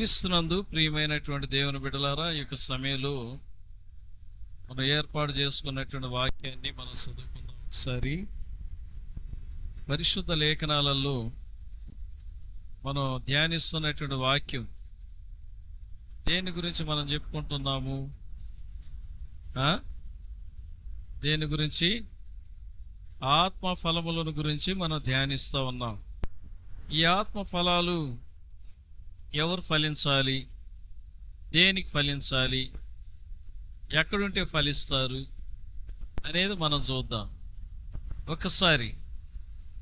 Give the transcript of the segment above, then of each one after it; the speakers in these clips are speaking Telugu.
క్రీస్తునందు ప్రియమైనటువంటి దేవుని బిడ్డలారా, ఈ యొక్క సమయంలో మనం ఏర్పాటు చేసుకున్నటువంటి వాక్యాన్ని మనం చదువుకుందాం. ఒకసారి పరిశుద్ధ లేఖనాలలో మనం ధ్యానిస్తున్నటువంటి వాక్యం దేని గురించి మనం చెప్పుకుంటున్నాము? దేని గురించి? ఆత్మ ఫలములను గురించి మనం ధ్యానిస్తూ ఉన్నాం. ఈ ఆత్మ ఫలాలు ఎవరు ఫలించాలి, దేనికి ఫలించాలి, ఎక్కడుంటే ఫలిస్తారు అనేది మనం చూద్దాం. ఒక్కసారి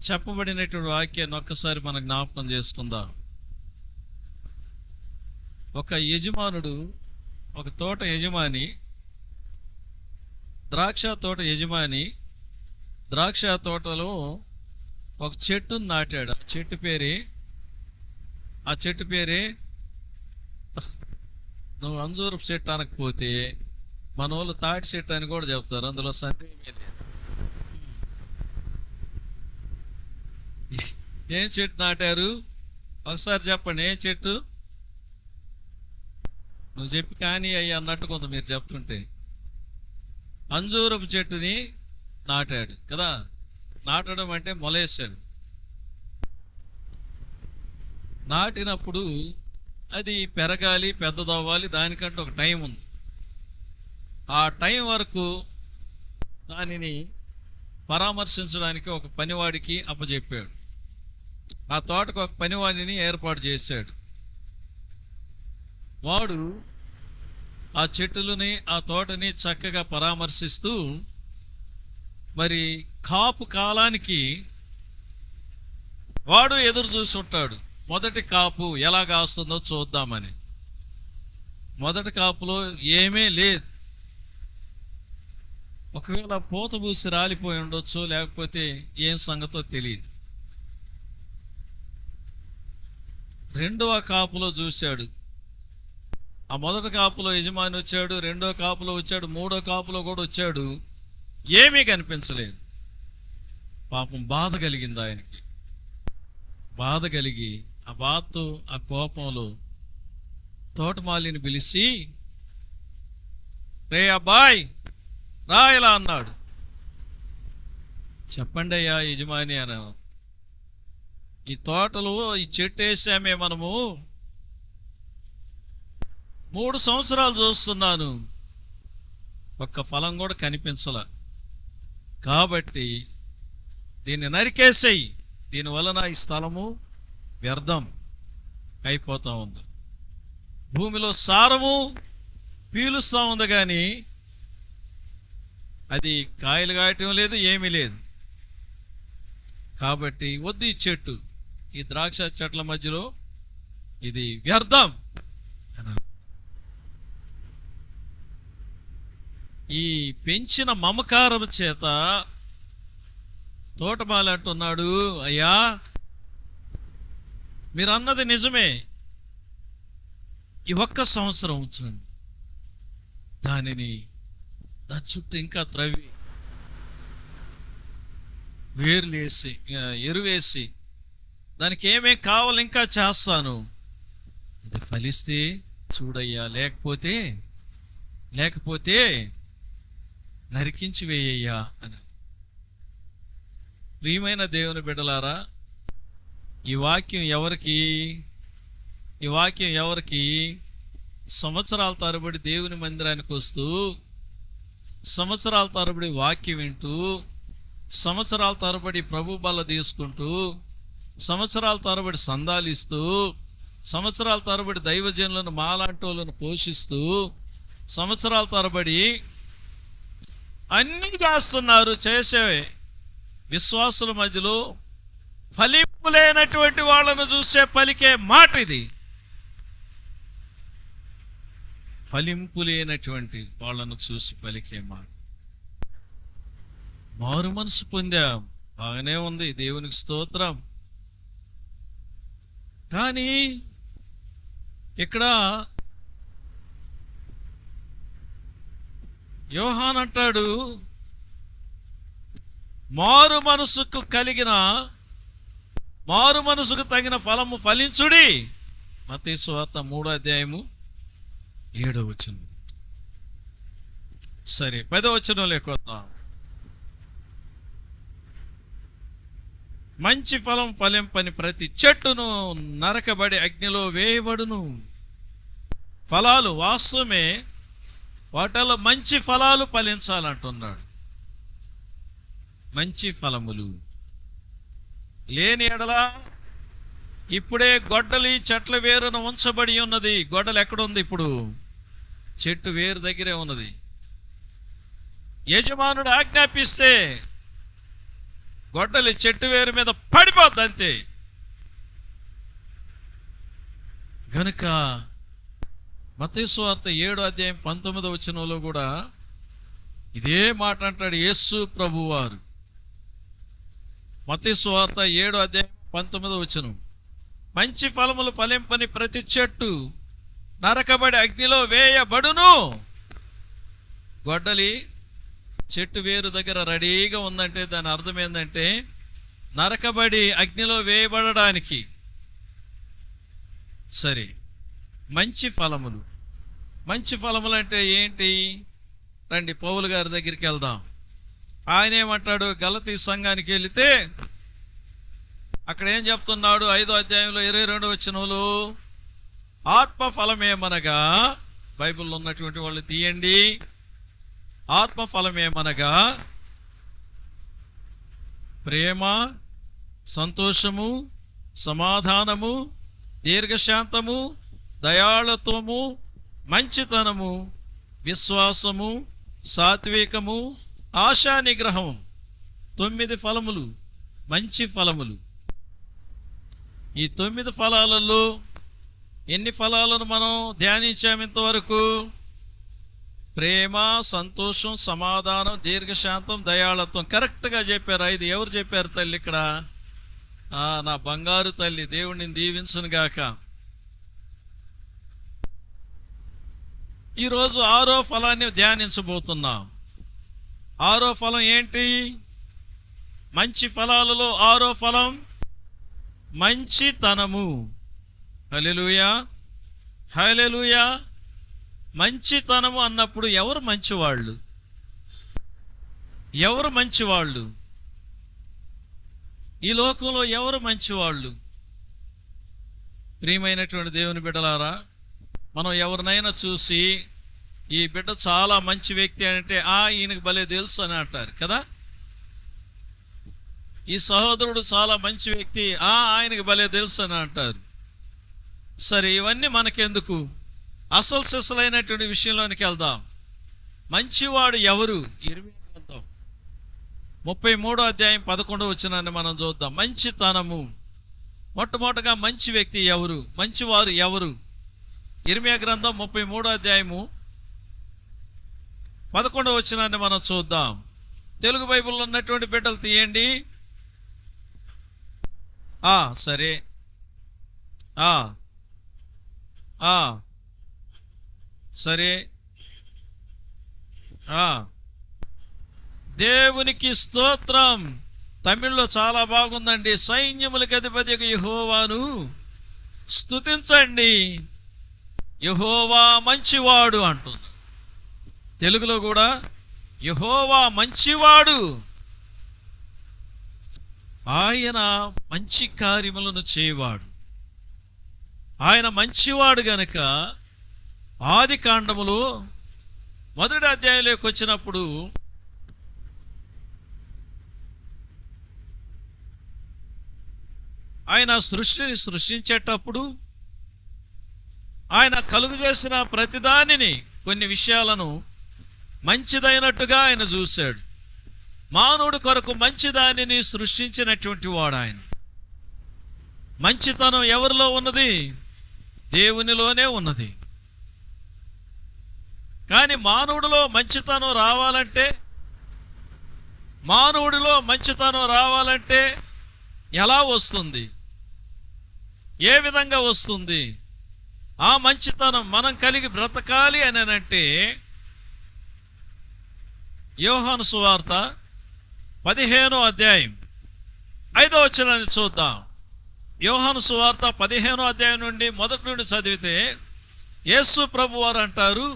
చెప్పబడినటువంటి వాక్యాన్ని ఒక్కసారి మనం జ్ఞాపకం చేసుకుందాం. ఒక యజమానుడు, ఒక తోట యజమాని, ద్రాక్ష తోట యజమాని ద్రాక్ష తోటలో ఒక చెట్టును నాటాడు. ఆ చెట్టు పేరే నువ్వు అంజూరపు చెట్టు అనకపోతే మన వాళ్ళు తాటి చెట్టు అని కూడా చెప్తారు, అందులో సందేహమే లేదు. ఏం చెట్టు నాటారు? ఒకసారి చెప్పండి, ఏం చెట్టు? నువ్వు చెప్పి కానీ అయ్యి అన్నట్టు కొంత మీరు చెప్తుంటే అంజూరపు చెట్టుని నాటాడు కదా. నాటడం అంటే మొలేసాడు. నాటినప్పుడు అది పెరగాలి, పెద్దదవ్వాలి, దానికంటే ఒక టైం ఉంది. ఆ టైం వరకు దానిని పరామర్శించడానికి ఒక పనివాడికి అప్పచెప్పాడు. ఆ తోటకు ఒక పనివాడిని ఏర్పాటు చేశాడు. వాడు ఆ చెట్టులని, ఆ తోటని చక్కగా పరామర్శిస్తూ మరి కాపు కాలానికి వాడు ఎదురు చూస్తుంటాడు. మొదటి కాపు ఎలా కాస్తుందో చూద్దామని. మొదటి కాపులో ఏమీ లేదు. ఒకవేళ పూత పూసి రాలిపోయి ఉండొచ్చు, లేకపోతే ఏం సంగతో తెలియదు. రెండవ కాపులో చూశాడు. ఆ మొదటి కాపులో యజమాని వచ్చాడు, రెండో కాపులో వచ్చాడు, మూడో కాపులో కూడా వచ్చాడు. ఏమీ కనిపించలేదు. పాపం బాధ కలిగింది ఆయనకి. బాధ కలిగి ఆ బాధతో, ఆ కోపంలో తోటమాలిని పిలిచి, రే అబ్బాయ్ రా ఇలా అన్నాడు. చెప్పండి అయ్యా యజమాని అని. ఈ తోటలో ఈ చెట్టు వేసామే మనము 3 సంవత్సరాలు చూస్తున్నాను, ఒక్క ఫలం కూడా కనిపించలా. కాబట్టి దీన్ని నరికేసేయి, దీనివలన ఈ స్థలము వ్యర్థం అయిపోతూ ఉంది. భూమిలో సారము పీలుస్తూ ఉంది, కానీ అది కాయలు కాయటం లేదు, ఏమీ లేదు. కాబట్టి వద్దు ఈ చెట్టు, ఈ ద్రాక్ష చెట్ల మధ్యలో ఇది వ్యర్థం. ఈ పెంచిన మమకారం చేత తోటమాలి అంటున్నాడు, అయ్యా మీరు అన్నది నిజమే, ఈ ఒక్క సంవత్సరం ఉంచండి, దాని చుట్టూ ఇంకా త్రవ్వి వేర్లేసి ఎరువేసి దానికి ఏమేం కావాలి ఇంకా చేస్తాను, ఇది ఫలిస్తే చూడయ్యా, లేకపోతే నరికించి వేయ్యా అని. ప్రియమైన దేవుని బిడ్డలారా, ఈ వాక్యం ఎవరికి? సంవత్సరాల తరబడి దేవుని మందిరానికి వస్తూ, సంవత్సరాల తరబడి వాక్యం వింటూ, సంవత్సరాల తరబడి ప్రభు బల్ల తీసుకుంటూ, సంవత్సరాల తరబడి సందాలిస్తూ, సంవత్సరాల తరబడి దైవజనులను మాలాంటోళ్ళను పోషిస్తూ, సంవత్సరాల తరబడి అన్నీ చేస్తున్నారు. చేసే విశ్వాసుల మధ్యలో ఫలింపు లేనటువంటి వాళ్ళను చూసే పలికే మాట ఇది. ఫలింపు లేనటువంటి వాళ్ళను చూసి పలికే మాట. మారు మనసు పొందాం, బాగానే ఉంది, దేవునికి స్తోత్రం. కానీ ఇక్కడ యోహాన్ అంటాడు, మారు మనసుకు తగిన ఫలము ఫలించుడి, మత్తయి సువార్త 3:7. సరే 10వ లేకొద్దాం. మంచి ఫలం ఫలింపని ప్రతి చెట్టును నరకబడి అగ్నిలో వేయబడును. ఫలాలు వాస్తవమే, వాటిలో మంచి ఫలాలు ఫలించాలంటున్నాడు. మంచి ఫలములు లేని ఎడల ఇప్పుడే గొడ్డలి చెట్ల వేరున ఉంచబడి ఉన్నది. గొడ్డలు ఎక్కడుంది? ఇప్పుడు చెట్టు వేరు దగ్గరే ఉన్నది. యజమానుడు ఆజ్ఞాపిస్తే గొడ్డలి చెట్టు వేరు మీద పడిపోద్ది అంతే. గనుక మత్తయి సువార్త 7:19 కూడా ఇదే మాట అంటాడు యేసు ప్రభువారు. మత్తయి సువార్త 7:19. మంచి ఫలములు ఫలింపని ప్రతి చెట్టు నరకబడి అగ్నిలో వేయబడును. గొడ్డలి చెట్టు వేరు దగ్గర రెడీగా ఉందంటే దాని అర్థం ఏంటంటే నరకబడి అగ్నిలో వేయబడడానికి. సరే, మంచి ఫలములు. మంచి ఫలములు అంటే ఏంటి? రండి పౌలు గారి దగ్గరికి వెళ్దాం. ఆయన ఏమంటాడు? గలతీ సంఘానికి వెళితే అక్కడ ఏం చెప్తున్నాడు? 5:22 ఆత్మ ఫలమేమనగా, బైబిల్లో ఉన్నటువంటి వాళ్ళు తీయండి. ఆత్మ ఫలమేమనగా ప్రేమ, సంతోషము, సమాధానము, దీర్ఘశాంతము, దయాళత్వము, మంచితనము, విశ్వాసము, సాత్వికము, ఆశా నిగ్రహం. 9 ఫలములు, మంచి ఫలములు. ఈ 9 ఫలాలలో ఎన్ని ఫలాలను మనం ధ్యానించాము ఇంతవరకు? ప్రేమ, సంతోషం, సమాధానం, దీర్ఘశాంతం, దయాళత్వం. కరెక్ట్గా చెప్పారు. 5 ఎవరు చెప్పారు తల్లి ఇక్కడ? నా బంగారు తల్లి, దేవుడిని దీవించును గాక. ఈరోజు 6వ ఫలాన్ని ధ్యానించబోతున్నాం. 6వ ఫలం ఏంటి? మంచి ఫలాలలో 6వ ఫలం మంచితనము. హల్లెలూయా, హల్లెలూయా. మంచితనము అన్నప్పుడు ఎవరు మంచివాళ్ళు? ఎవరు మంచివాళ్ళు? ఈ లోకంలో ఎవరు మంచివాళ్ళు? ప్రియమైనటువంటి దేవుని బిడ్డలారా, మనం ఎవరినైనా చూసి ఈ బిడ్డ చాలా మంచి వ్యక్తి అంటే ఈయనకు భలే తెలుసు అని అంటారు కదా. ఈ సహోదరుడు చాలా మంచి వ్యక్తి, ఆయనకు భలే తెలుసు అని అంటారు. సరే, ఇవన్నీ మనకెందుకు? అసలు సిసలైనటువంటి విషయంలోనికి వెళ్దాం. మంచివాడు ఎవరు? ఇర్మీయా గ్రంథం 33:11 మనం చూద్దాం. మంచితనము. మొట్టమొదటగా మంచి వ్యక్తి ఎవరు? మంచివారు ఎవరు? ఇర్మీయా గ్రంథం 33:11 మనం చూద్దాం. తెలుగు బైబిల్లో ఉన్నటువంటి బిడ్డలు తీయండి. సరే, సరే. దేవునికి స్తోత్రం. తమిళ్లో చాలా బాగుందండి. సైన్యములకు అధిపతి యెహోవాను స్తుతించండి, యెహోవా మంచివాడు అంటుంది. తెలుగులో కూడా యెహోవా మంచివాడు, ఆయన మంచి కార్యములను చేయవాడు. ఆయన మంచివాడు గనుక ఆది కాండములో 1వ అధ్యాయంలోకి వచ్చినప్పుడు ఆయన సృష్టిని సృష్టించేటప్పుడు ఆయన కలుగు చేసిన ప్రతిదానిని, కొన్ని విషయాలను మంచిదైనట్టుగా ఆయన చూశాడు. మానవుడి కొరకు మంచిదానిని సృష్టించినటువంటి వాడు ఆయన. మంచితనం ఎవరిలో ఉన్నది? దేవునిలోనే ఉన్నది. కానీ మానవుడిలో మంచితనం రావాలంటే ఎలా వస్తుంది? ఏ విధంగా వస్తుంది? ఆ మంచితనం మనం కలిగి బ్రతకాలి అని అంటే యోహాను సువార్త 15వ అధ్యాయం 5వ వచనాన్ని చూద్దాం. యోహాను సువార్త 15వ అధ్యాయం నుండి మొదటి నుండి చదివితే యేసు ప్రభు వారు అంటారు,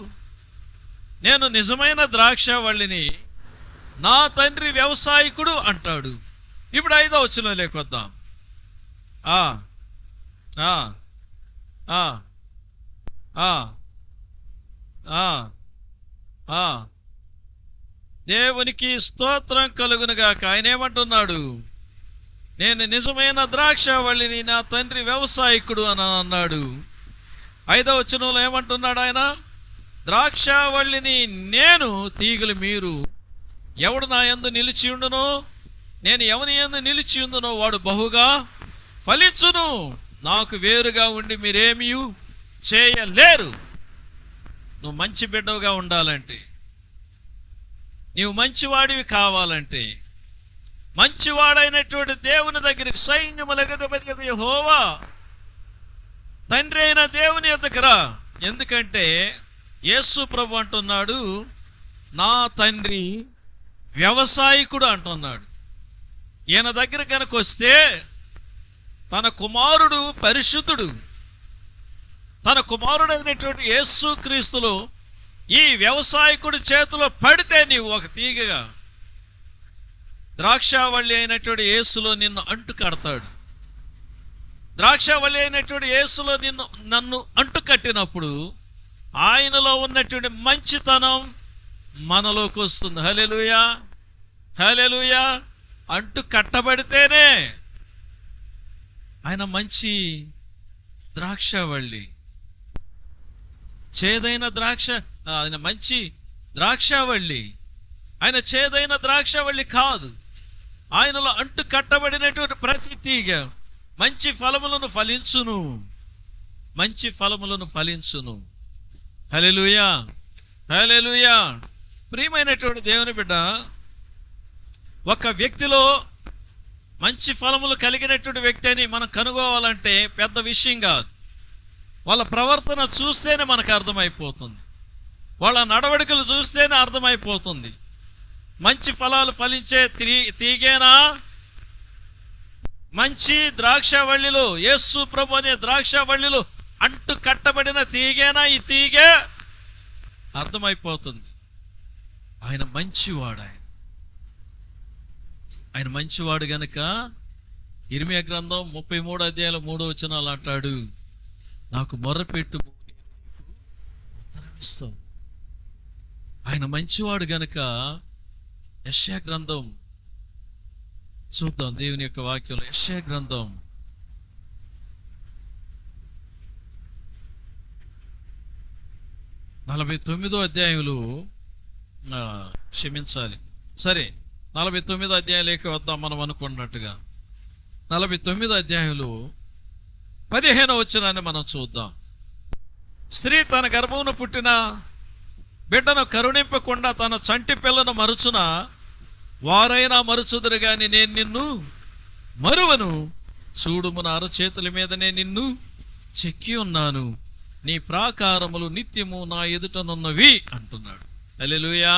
నేను నిజమైన ద్రాక్షవల్లిని, నా తండ్రి వ్యవసాయకుడు అంటాడు. ఇప్పుడు 5వ వచనంలోకి వద్దాం. ఆ ఆ ఆ ఆ ఆ ఆ దేవునికి స్తోత్రం కలుగునుగాక. ఆయన ఏమంటున్నాడు? నేను నిజమైన ద్రాక్షవల్లిని, నా తండ్రి వ్యవసాయకుడు అని అన్నాడు. 5వ వచనంలో ఏమంటున్నాడు ఆయన? ద్రాక్షవల్లిని నేను, తీగలు మీరు. ఎవడు నా యందు నిలిచి ఉండునో, నేను ఎవని యందు నిలిచి ఉండునో వాడు బహుగా ఫలించును. నాకు వేరుగా ఉండి మీరేమీ చేయలేరు. నువ్వు మంచి బిడ్డవుగా ఉండాలంటే, నీవు మంచివాడివి కావాలంటే, మంచివాడైనటువంటి దేవుని దగ్గరికి, సైన్యములకు యెహోవా తండ్రి అయిన దేవుని యొద్దకు రా. ఎందుకంటే యేసు ప్రభు అంటున్నాడు, నా తండ్రి వ్యవసాయకుడు అంటున్నాడు. ఈయన దగ్గర కనుక వస్తే తన కుమారుడు పరిశుద్ధుడు, తన కుమారుడైనటువంటి యేసు క్రీస్తులో ఈ వ్యవసాయకుడి చేతిలో పడితే నీవు ఒక తీగగా, ద్రాక్షావళి అయినటువంటి యేసులో నిన్ను అంటు కడతాడు. ద్రాక్షావళి అయినటువంటి యేసులో నన్ను అంటు కట్టినప్పుడు ఆయనలో ఉన్నటువంటి మంచితనం మనలోకి వస్తుంది. హల్లెలూయా, హల్లెలూయా. అంటు కట్టబడితేనే ఆయన మంచి ద్రాక్షావళి, చేదైన ద్రాక్ష, ఆయన మంచి ద్రాక్షావళి. ఆయన చేదైన ద్రాక్షావళి కాదు. ఆయనలో అంటు కట్టబడినటువంటి ప్రతి తీగ మంచి ఫలములను ఫలించును, మంచి ఫలములను ఫలించును. హల్లెలూయా, హల్లెలూయా. ప్రియమైనటువంటి దేవుని బిడ్డ, ఒక వ్యక్తిలో మంచి ఫలములు కలిగినటువంటి వ్యక్తి అని మనం కనుగోవాలంటే పెద్ద విషయం కాదు. వాళ్ళ ప్రవర్తన చూస్తేనే మనకు అర్థమైపోతుంది, వాళ్ళ నడవడికలు చూస్తేనే అర్థమైపోతుంది. మంచి ఫలాలు ఫలించే తీగేనా? మంచి ద్రాక్షవల్లిలో, యేసు ప్రభు అనే ద్రాక్షవల్లిలో అంటు కట్టబడిన తీగేనా ఈ తీగే? అర్థమైపోతుంది. ఆయన మంచివాడు. ఆయన మంచివాడు గనుక ఇర్మియా గ్రంథం 33వ అధ్యాయం 3వ వచనాలు అంటాడు, నాకు మొర్రపెట్టు, ఉత్తరం ఇస్తాను. ఆయన మంచివాడు గనుక యెషయా గ్రంథం చూద్దాం. దేవుని యొక్క వాక్యంలో యెషయా గ్రంథం 49వ అధ్యాయంలో, క్షమించాలి, సరే 49వ అధ్యాయంలోకి వద్దాం. మనం అనుకున్నట్టుగా 49వ అధ్యాయంలో 15వ వచనాన్ని మనం చూద్దాం. స్త్రీ తన గర్భమున పుట్టిన బిడ్డను కరుణింపకుండా తన చంటి పిల్లను మరుచున, వారైనా మరుచుదురు గాని నేను నిన్ను మరువను. చూడుము, నా అరచేతుల మీదనే నిన్ను చెక్కి ఉన్నాను, నీ ప్రాకారములు నిత్యము నా ఎదుటనున్నవి అంటున్నాడు. హల్లెలూయా,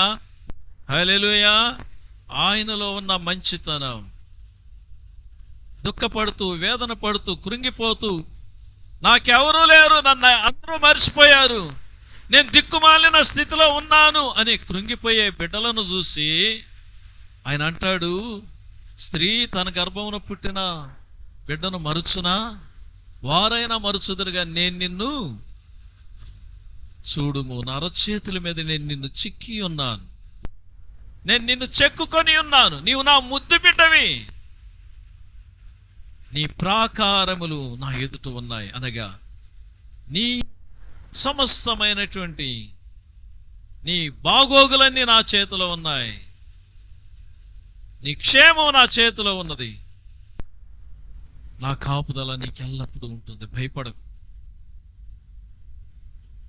హల్లెలూయా. ఆయనలో ఉన్న మంచితనం, దుఃఖపడుతూ, వేదన పడుతూ, కృంగిపోతూ, నాకెవరూ లేరు, నన్ను అందరూ మర్చిపోయారు, నేను దిక్కుమాలిన స్థితిలో ఉన్నాను అని కృంగిపోయే బిడ్డలను చూసి ఆయన అంటాడు, స్త్రీ తన గర్భమున పుట్టిన బిడ్డను మరుచునా, వారైనా మరుచుదురుగా నేను నిన్ను చూడుము, నా అరచేతుల మీద నేను నిన్ను చిక్కి ఉన్నాను, నేను నిన్ను చెక్కుకొని ఉన్నాను, నీవు నా ముద్దు బిడ్డవి, నీ ప్రాకారములు నా ఎదుట ఉన్నాయి. అనగా నీ సమస్తమైనటువంటి నీ బాగోగులన్నీ నా చేతిలో ఉన్నాయి, నీ క్షేమం నా చేతిలో ఉన్నది, నా కాపుదల నీకు ఎల్లప్పుడూ ఉంటుంది, భయపడకు.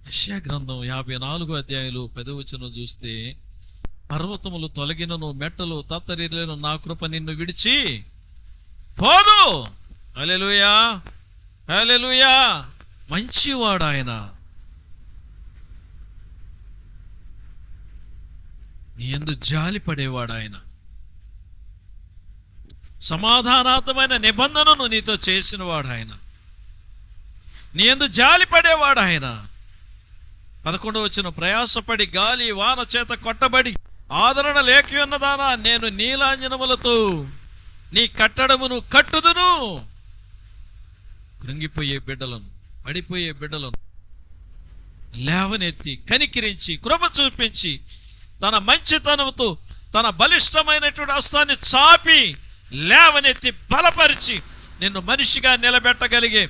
యెషయా గ్రంథం 54వ అధ్యాయంలో 10వ వచనం చూస్తే, పర్వతములు తొలగినను, మెట్టలు తత్తరిల్లను, నా కృప నిన్ను విడిచి పోదు. హల్లెలూయా, హల్లెలూయా. మంచివాడు ఆయన, నీ యందు జాలి పడేవాడు ఆయన. సమాధానార్థమైన నిబంధనను నీతో చేసినవాడు ఆయన. నీ యందు జాలిపడేవాడు ఆయన. 11వ వచనం, ప్రయాసపడి గాలి వాన చేత కొట్టబడి ఆదరణ లేక ఉన్నదానా, నేను నీలాంజనములతో నీ కట్టడమును కట్టుదును. కృంగిపోయే బిడ్డలను, పడిపోయే బిడ్డలను లేవనెత్తి కనికిరించి కృప చూపించి తన మంచితనంతో తన బలిష్టమైనటువంటి హస్తాన్ని చాపి లేవనెత్తి బలపరిచి నిన్ను మనిషిగా నిలబెట్టగలిగే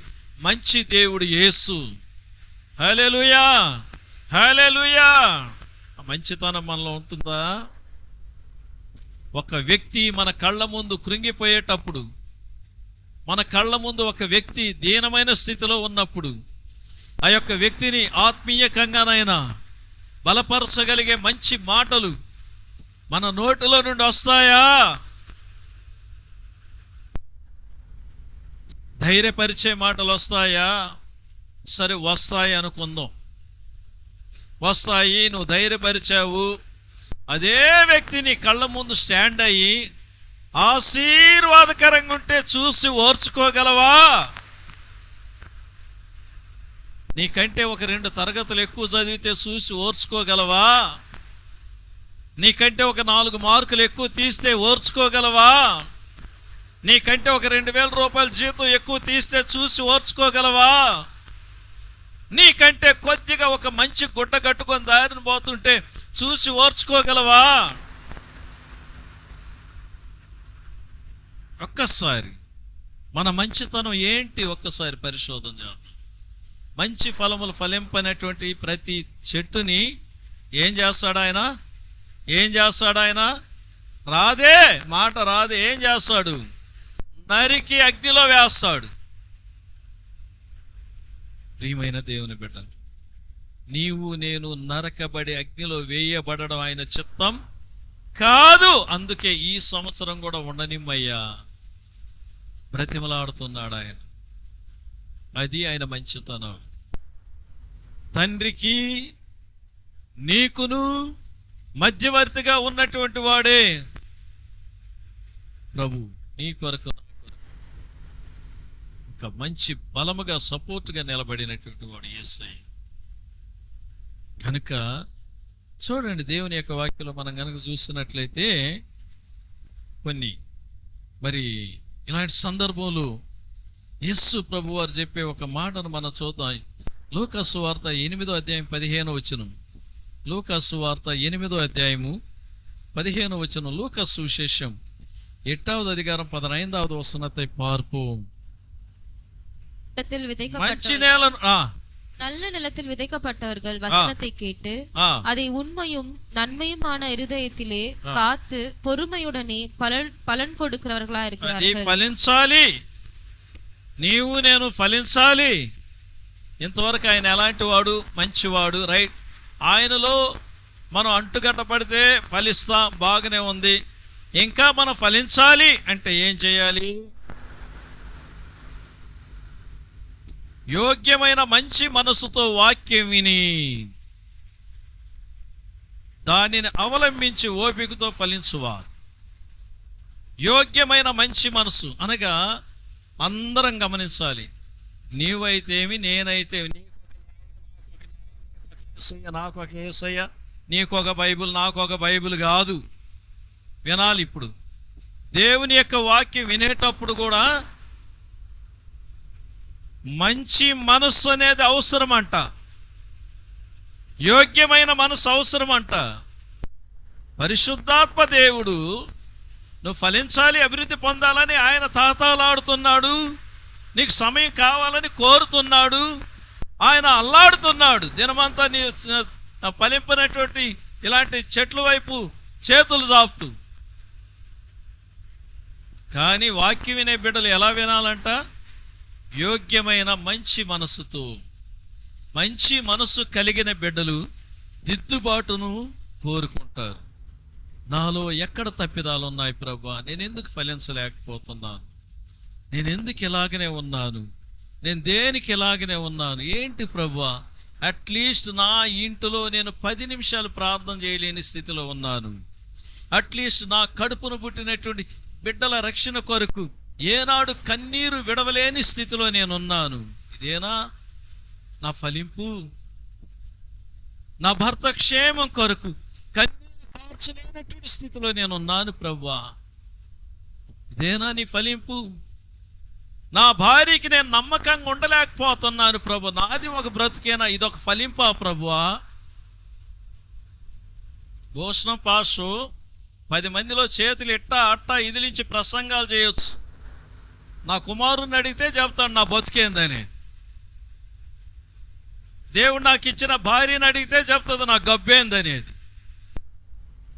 మంచి దేవుడు యేసు. హల్లెలూయా, హల్లెలూయా. ఆ మంచితనం మనలో ఉంటుందా? ఒక వ్యక్తి మన కళ్ళ ముందు కృంగిపోయేటప్పుడు, మన కళ్ళ ముందు ఒక వ్యక్తి దీనమైన స్థితిలో ఉన్నప్పుడు, ఆ యొక్క వ్యక్తిని ఆత్మీయకంగానైనా బలపరచగలిగే మంచి మాటలు మన నోటిలో నుండి వస్తాయా? ధైర్యపరిచే మాటలు వస్తాయా? సరే, వస్తాయి అనుకుందాం. వస్తాయి, నువ్వు ధైర్యపరిచావు. అదే వ్యక్తి నీ కళ్ళ ముందు స్టాండ్ అయ్యి ఆశీర్వాదకరంగా ఉంటే చూసి ఓర్చుకోగలవా? నీకంటే ఒక 2 తరగతులు ఎక్కువ చదివితే చూసి ఓర్చుకోగలవా? నీకంటే ఒక 4 మార్కులు ఎక్కువ తీస్తే ఓర్చుకోగలవా? నీకంటే ఒక 2000 రూపాయల జీతం ఎక్కువ తీస్తే చూసి ఓర్చుకోగలవా? నీకంటే కొద్దిగా ఒక మంచి గుడ్డ కట్టుకొని దారిని పోతుంటే చూసి ఓర్చుకోగలవా? ఒక్కసారి మన మంచితనం ఏంటి ఒక్కసారి పరిశోధన చేద్దాం. మంచి ఫలములు ఫలింపనేటువంటి ప్రతి చెట్టుని ఏం చేస్తాడు ఆయన? ఏం చేస్తాడు ఆయన? రాదే మాట రాదే, ఏం చేస్తాడు? నరికి అగ్నిలో వేస్తాడు. ప్రియమైన దేవుని బిడ్డ, నీవు నేను నరకబడి అగ్నిలో వేయబడడం ఆయన చిత్తం కాదు. అందుకే ఈ సంవత్సరం కూడా ఉండనిమ్మయ్యా బ్రతిమలాడుతున్నాడు ఆయన. అది ఆయన మంచితనం. తండ్రికి నీకును మధ్యవర్తిగా ఉన్నటువంటి వాడే ప్రభు. నీ కొరకు ఒక మంచి బలముగా సపోర్ట్గా నిలబడినటువంటి వాడు యేసయ్య. కనుక చూడండి, దేవుని యొక్క వాక్యంలో మనం కనుక చూస్తున్నట్లయితే కొన్ని మరి ఇలాంటి సందర్భంలో యేసు ప్రభు వారు చెప్పే ఒక మాటను మనం చూద్దాం. లూకా సువార్త 8వ అధ్యాయం 15వ వచనం. లూకా సువార్త 8వ అధ్యాయము 15వ వచనం. లూకా సువిశేషం 8వ అధికారం 15వ వచనத்தை பார்ப்போம். మంచి నేలను நல்ல நிலத்தில் விதைக்கப்பட்டவர்கள் வசனத்தை கேட்டு அதை உண்மையும் நன்மையுமான இருதயத்திலே காத்து பொறுமையுடனே பலன் கொடுக்கிறவர்களா இருக்கிறார்கள். ఫలించాలి, నీవు నేను ఫలించాలి. ఇంతవరకు ఆయన ఎలాంటి వాడు? మంచివాడు, రైట్. ఆయనలో మనం అంటుకట్టపడితే ఫలిస్తాం, బాగానే ఉంది. ఇంకా మనం ఫలించాలి అంటే ఏం చేయాలి? యోగ్యమైన మంచి మనసుతో వాక్యం విని దానిని అవలంబించి ఓపికతో ఫలించువారు. యోగ్యమైన మంచి మనసు అనగా అందరం గమనించాలి. నీవైతేమి, నేనైతే, నాకు ఒక యేసయ్య, నీకొక బైబిల్, నాకొక బైబిల్ కాదు. వినాలి. ఇప్పుడు దేవుని యొక్క వాక్యం వినేటప్పుడు కూడా మంచి మనస్సు అనేది అవసరం అంట. యోగ్యమైన మనసు అవసరం అంట. పరిశుద్ధాత్మ దేవుడు నువ్వు ఫలించాలి, అభివృద్ధి పొందాలని ఆయన తాతాలాడుతున్నాడు. నీకు సమయం కావాలని కోరుతున్నాడు. ఆయన అల్లాడుతున్నాడు. దినమంతా నీ ఫలింపనటువంటి ఇలాంటి చెట్ల వైపు చేతులు చాపుతూ. కానీ వాక్యం వినే బిడ్డలు ఎలా వినాలంట? యోగ్యమైన మంచి మనసుతో. మంచి మనసు కలిగిన బిడ్డలు దిద్దుబాటును కోరుకుంటారు. నాలో ఎక్కడ తప్పిదాలు ఉన్నాయి ప్రభా? నేను ఎందుకు ఫలించలేకపోతున్నాను? నేను ఎందుకు ఇలాగనే ఉన్నాను? నేను దేనికి ఇలాగనే ఉన్నాను? ఏంటి ప్రభా? అట్లీస్ట్ నా ఇంటిలో నేను 10 నిమిషాలు ప్రార్థన చేయలేని స్థితిలో ఉన్నాను. అట్లీస్ట్ నా కడుపును పుట్టినటువంటి బిడ్డల రక్షణ కొరకు ఏనాడు కన్నీరు విడవలేని స్థితిలో నేనున్నాను. ఇదేనా నా ఫలింపు? నా భర్త క్షేమం కొరకు కన్నీరు కార్చలేనటువంటి స్థితిలో నేనున్నాను ప్రభువా, ఇదేనా నీ ఫలింపు? నా భార్యకి నేను నమ్మకంగా ఉండలేకపోతున్నాను ప్రభు, నాది ఒక బ్రతుకేనా, ఇదొక ఫలింపా ప్రభువా? భూషణం పాషు 10 మందిలో చేతులు ఇట్టా అట్టా ఇదిలించి ప్రసంగాలు చేయొచ్చు. నా కుమారుని అడిగితే చెప్తాడు నా బతుకేందని. దేవుడు నాకు ఇచ్చిన భార్యని అడిగితే చెప్తుంది నా గబ్బేందనేది.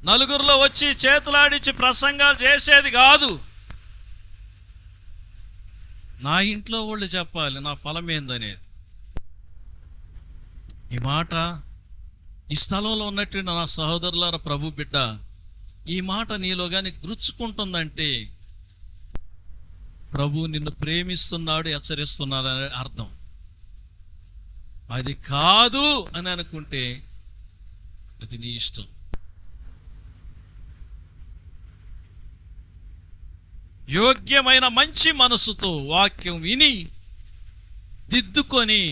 నలుగురిలో వచ్చి చేతులాడించి ప్రసంగాలు చేసేది కాదు. నా ఇంట్లో వాళ్ళు చెప్పాలి నా ఫలం ఏందనేది. ఈ మాట ఈ స్థలంలో ఉన్నట్టు నా సహోదరులారా, ప్రభు బిడ్డ, ఈ మాట నీలో కానీ గుచ్చుకుంటుందంటే ప్రభు నిన్ను ప్రేమిస్తున్నాడు, హెచ్చరిస్తున్నాడు అనే అర్థం. అది కాదు అని అనుకుంటే అది నీ ఇష్టం. యోగ్యమైన మంచి మనసుతో వాక్యం విని దిద్దుకొని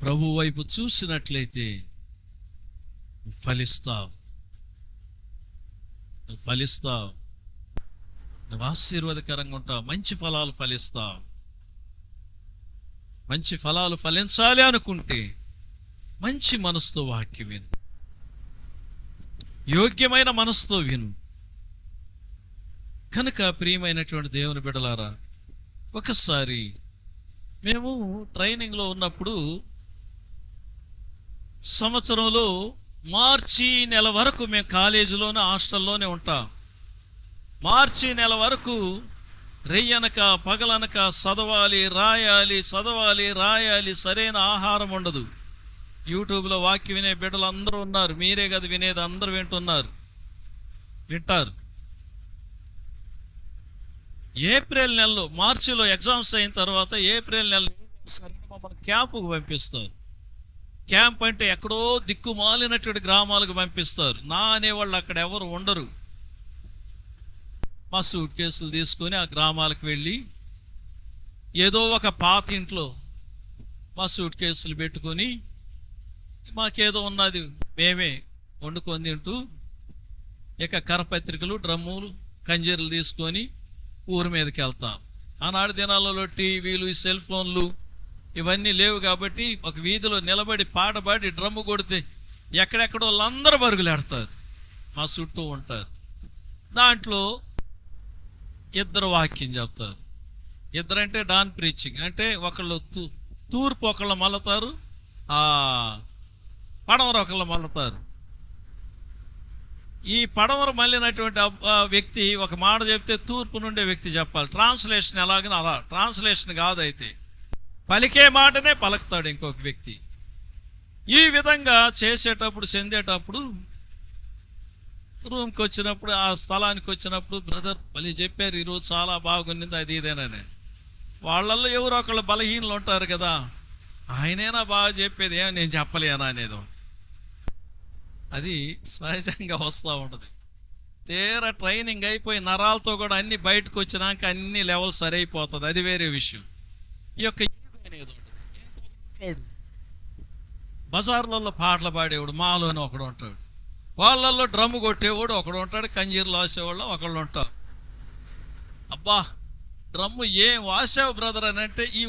ప్రభు వైపు చూసినట్లయితే ఫలిస్తావు, ఫలిస్తావు, నువ్వు ఆశీర్వాదకరంగా ఉంటావు, మంచి ఫలాలు ఫలిస్తావు. మంచి ఫలాలు ఫలించాలి అనుకుంటే మంచి మనసుతో వాక్యం విను, యోగ్యమైన మనసుతో విను. కనుక ప్రియమైనటువంటి దేవుని బిడ్డలారా, ఒకసారి మేము ట్రైనింగ్లో ఉన్నప్పుడు సంవత్సరంలో మార్చి నెల వరకు మేము కాలేజీలోనే హాస్టల్లోనే ఉంటాం. మార్చి నెల వరకు రెయ్యనక పగలనక చదవాలి రాయాలి, సరైన ఆహారం ఉండదు. యూట్యూబ్లో వాక్యం వినే బిడ్డలు అందరూ ఉన్నారు, మీరే కదా వినేది, అందరూ వింటారు. ఏప్రిల్ నెలలో, మార్చిలో ఎగ్జామ్స్ అయిన తర్వాత ఏప్రిల్ నెలలో మమ్మల్ని క్యాంపుకు పంపిస్తారు. క్యాంప్ అంటే ఎక్కడో దిక్కుమాలినటువంటి గ్రామాలకు పంపిస్తారు. నా అనేవాళ్ళు అక్కడ ఎవరు ఉండరు. మా సూట్ కేసులు తీసుకొని ఆ గ్రామాలకు వెళ్ళి ఏదో ఒక పాత ఇంట్లో మా సూట్ కేసులు పెట్టుకొని మాకేదో ఉన్నది మేమే వండుకొని తింటూ ఇక కరపత్రికలు, డ్రమ్ములు, కంజీర్లు తీసుకొని ఊరి మీదకి వెళ్తాం. ఆనాడు దినాలలో టీవీలు, ఈ సెల్ ఫోన్లు ఇవన్నీ లేవు కాబట్టి ఒక వీధిలో నిలబడి పాటపాడి డ్రమ్ము కొడితే ఎక్కడెక్కడో వాళ్ళందరూ పరుగులేడతారు, మా చుట్టూ ఉంటారు. దాంట్లో ఇద్దరు వాక్యం చెప్తారు. ఇద్దరంటే డాన్ ప్రీచింగ్ అంటే ఒకళ్ళు తూర్పు ఒకళ్ళు మళ్ళతారు, పడమర ఒకళ్ళు మళ్ళతారు. ఈ పడమర మళ్ళినటువంటి వ్యక్తి ఒక మాట చెప్తే తూర్పు నుండే వ్యక్తి చెప్పాలి. ట్రాన్స్లేషన్ ఎలాగని అలా, ట్రాన్స్లేషన్ కాదైతే పలికే మాటనే పలుకుతాడు ఇంకొక వ్యక్తి. ఈ విధంగా చేసేటప్పుడు చెందేటప్పుడు రూమ్కి వచ్చినప్పుడు, ఆ స్థలానికి వచ్చినప్పుడు, బ్రదర్ మళ్ళీ చెప్పారు ఈరోజు చాలా బాగుంది అది ఇదేనని. వాళ్ళల్లో ఎవరు ఒకళ్ళు బలహీనలు ఉంటారు కదా, ఆయనేనా బాగా చెప్పేది, ఏమో నేను చెప్పలేనా అనేది అది సహజంగా వస్తూ ఉంటుంది. తీరా ట్రైనింగ్ అయిపోయి నరాలతో కూడా అన్ని బయటకు వచ్చినాక అన్ని లెవెల్ సరైపోతుంది, అది వేరే విషయం. ఈ యొక్క అనేది బజార్లలో పాటలు పాడేవాడు మాలోనే ఒకడు ఉంటాడు, వాళ్ళల్లో డ్రమ్ము కొట్టేవాడు ఒకడు ఉంటాడు, కంజీర్లు వాసేవాళ్ళు ఒకళ్ళు ఉంటారు. అబ్బా డ్రమ్ము ఏం వాసావు బ్రదర్ అని అంటే ఈ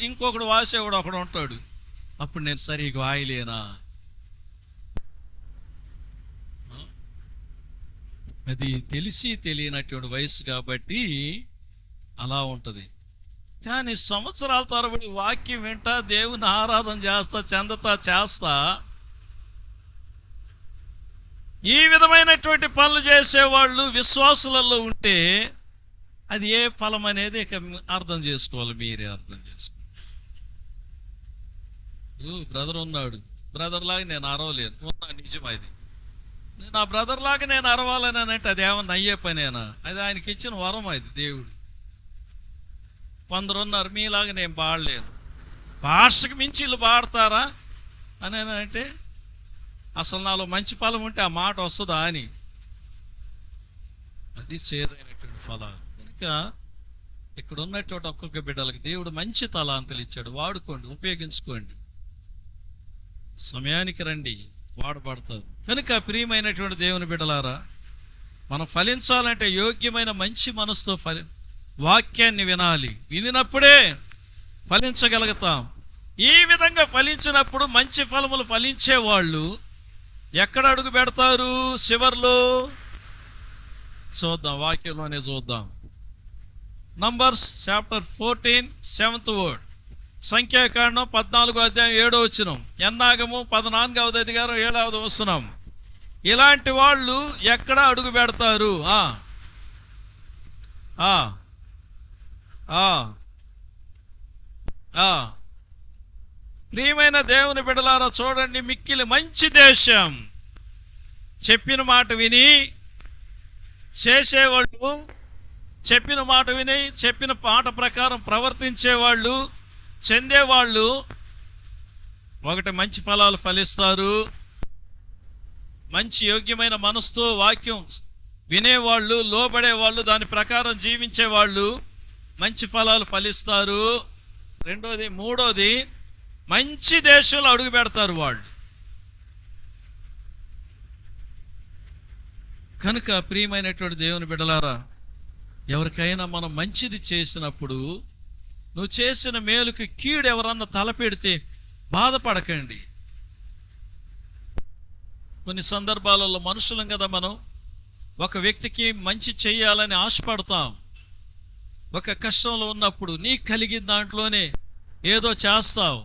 ఇంకొకడు వాసేవాడు ఒకడు ఉంటాడు. అప్పుడు నేను సరిగ్గా వాయలేనా, అది తెలిసి తెలియనటువంటి వయసు కాబట్టి అలా ఉంటుంది. కానీ సంవత్సరాల తరబడి వాక్యం వింటా, దేవుని ఆరాధన చేస్తా ఈ విధమైనటువంటి పనులు చేసేవాళ్ళు విశ్వాసులలో ఉంటే అది ఏ ఫలం అనేది ఇక అర్థం చేసుకోవాలి, మీరే అర్థం చేసుకోవాలి. బ్రదర్ ఉన్నాడు, బ్రదర్ లాగా నేను అరవలేను, ఉన్నా నిజమైంది. నా బ్రదర్ లాగా నేను అరవాలని అంటే అది ఏమన్నా అయ్యే పనేనా? అది ఆయనకి ఇచ్చిన వరం, అది దేవుడు. కొందరు ఉన్నారు మీలాగా నేను పాడలేను, పాస్టర్కి మించి వీళ్ళు పాడతారా అని అంటే అసలు నాలో మంచి ఫలం ఉంటే ఆ మాట వస్తుందా అని. అది చేదైనటువంటి ఫలాలు. కనుక ఇక్కడ ఉన్నటువంటి ఒక్కొక్క బిడ్డలకి దేవుడు మంచి తలాంతులు ఇచ్చాడు, వాడుకోండి, ఉపయోగించుకోండి, సమయానికి రండి, వాడబడతారు. కనుక ప్రియమైనటువంటి దేవుని బిడ్డలారా, మనం ఫలించాలంటే యోగ్యమైన మంచి మనసుతో వాక్యాన్ని వినాలి. వినినప్పుడే ఫలించగలుగుతాం. ఈ విధంగా ఫలించినప్పుడు మంచి ఫలములు ఫలించే వాళ్ళు ఎక్కడ అడుగు పెడతారు? చివర్లో చూద్దాం, వాక్యంలోనే చూద్దాం. Numbers chapter 14 7th word. సంఖ్యాకాండం 14వ అధ్యాయం 7వ వచనం. ఎన్నాగము 14వ అధికారం 7వ వచనం. ఇలాంటి వాళ్ళు ఎక్కడ అడుగు పెడతారు? ప్రియమైన దేవుని బిడ్డలారా, చూడండి, మిక్కిలి మంచి దేశం. చెప్పిన మాట విని చేసేవాళ్ళు, చెప్పిన మాట విని చెప్పిన మాట ప్రకారం ప్రవర్తించేవాళ్ళు, చెందేవాళ్ళు ఒకటి మంచి ఫలాలు ఫలిస్తారు. మంచి యోగ్యమైన మనసుతో వాక్యం వినేవాళ్ళు, లోబడేవాళ్ళు, దాని ప్రకారం జీవించేవాళ్ళు మంచి ఫలాలు ఫలిస్తారు. రెండోది, మూడోది, మంచి దేశంలో అడుగు పెడతారు వాళ్ళు. కనుక ప్రియమైనటువంటి దేవుని బిడ్డలారా, ఎవరికైనా మనం మంచిది చేసినప్పుడు, నువ్వు చేసిన మేలుకి కీడు ఎవరన్నా తలపెడితే బాధపడకండి. కొన్ని సందర్భాలలో మనుషులం కదా మనం, ఒక వ్యక్తికి మంచి చేయాలని ఆశపడతాం. ఒక కష్టంలో ఉన్నప్పుడు నీకు కలిగిన దాంట్లోనే ఏదో చేస్తావు.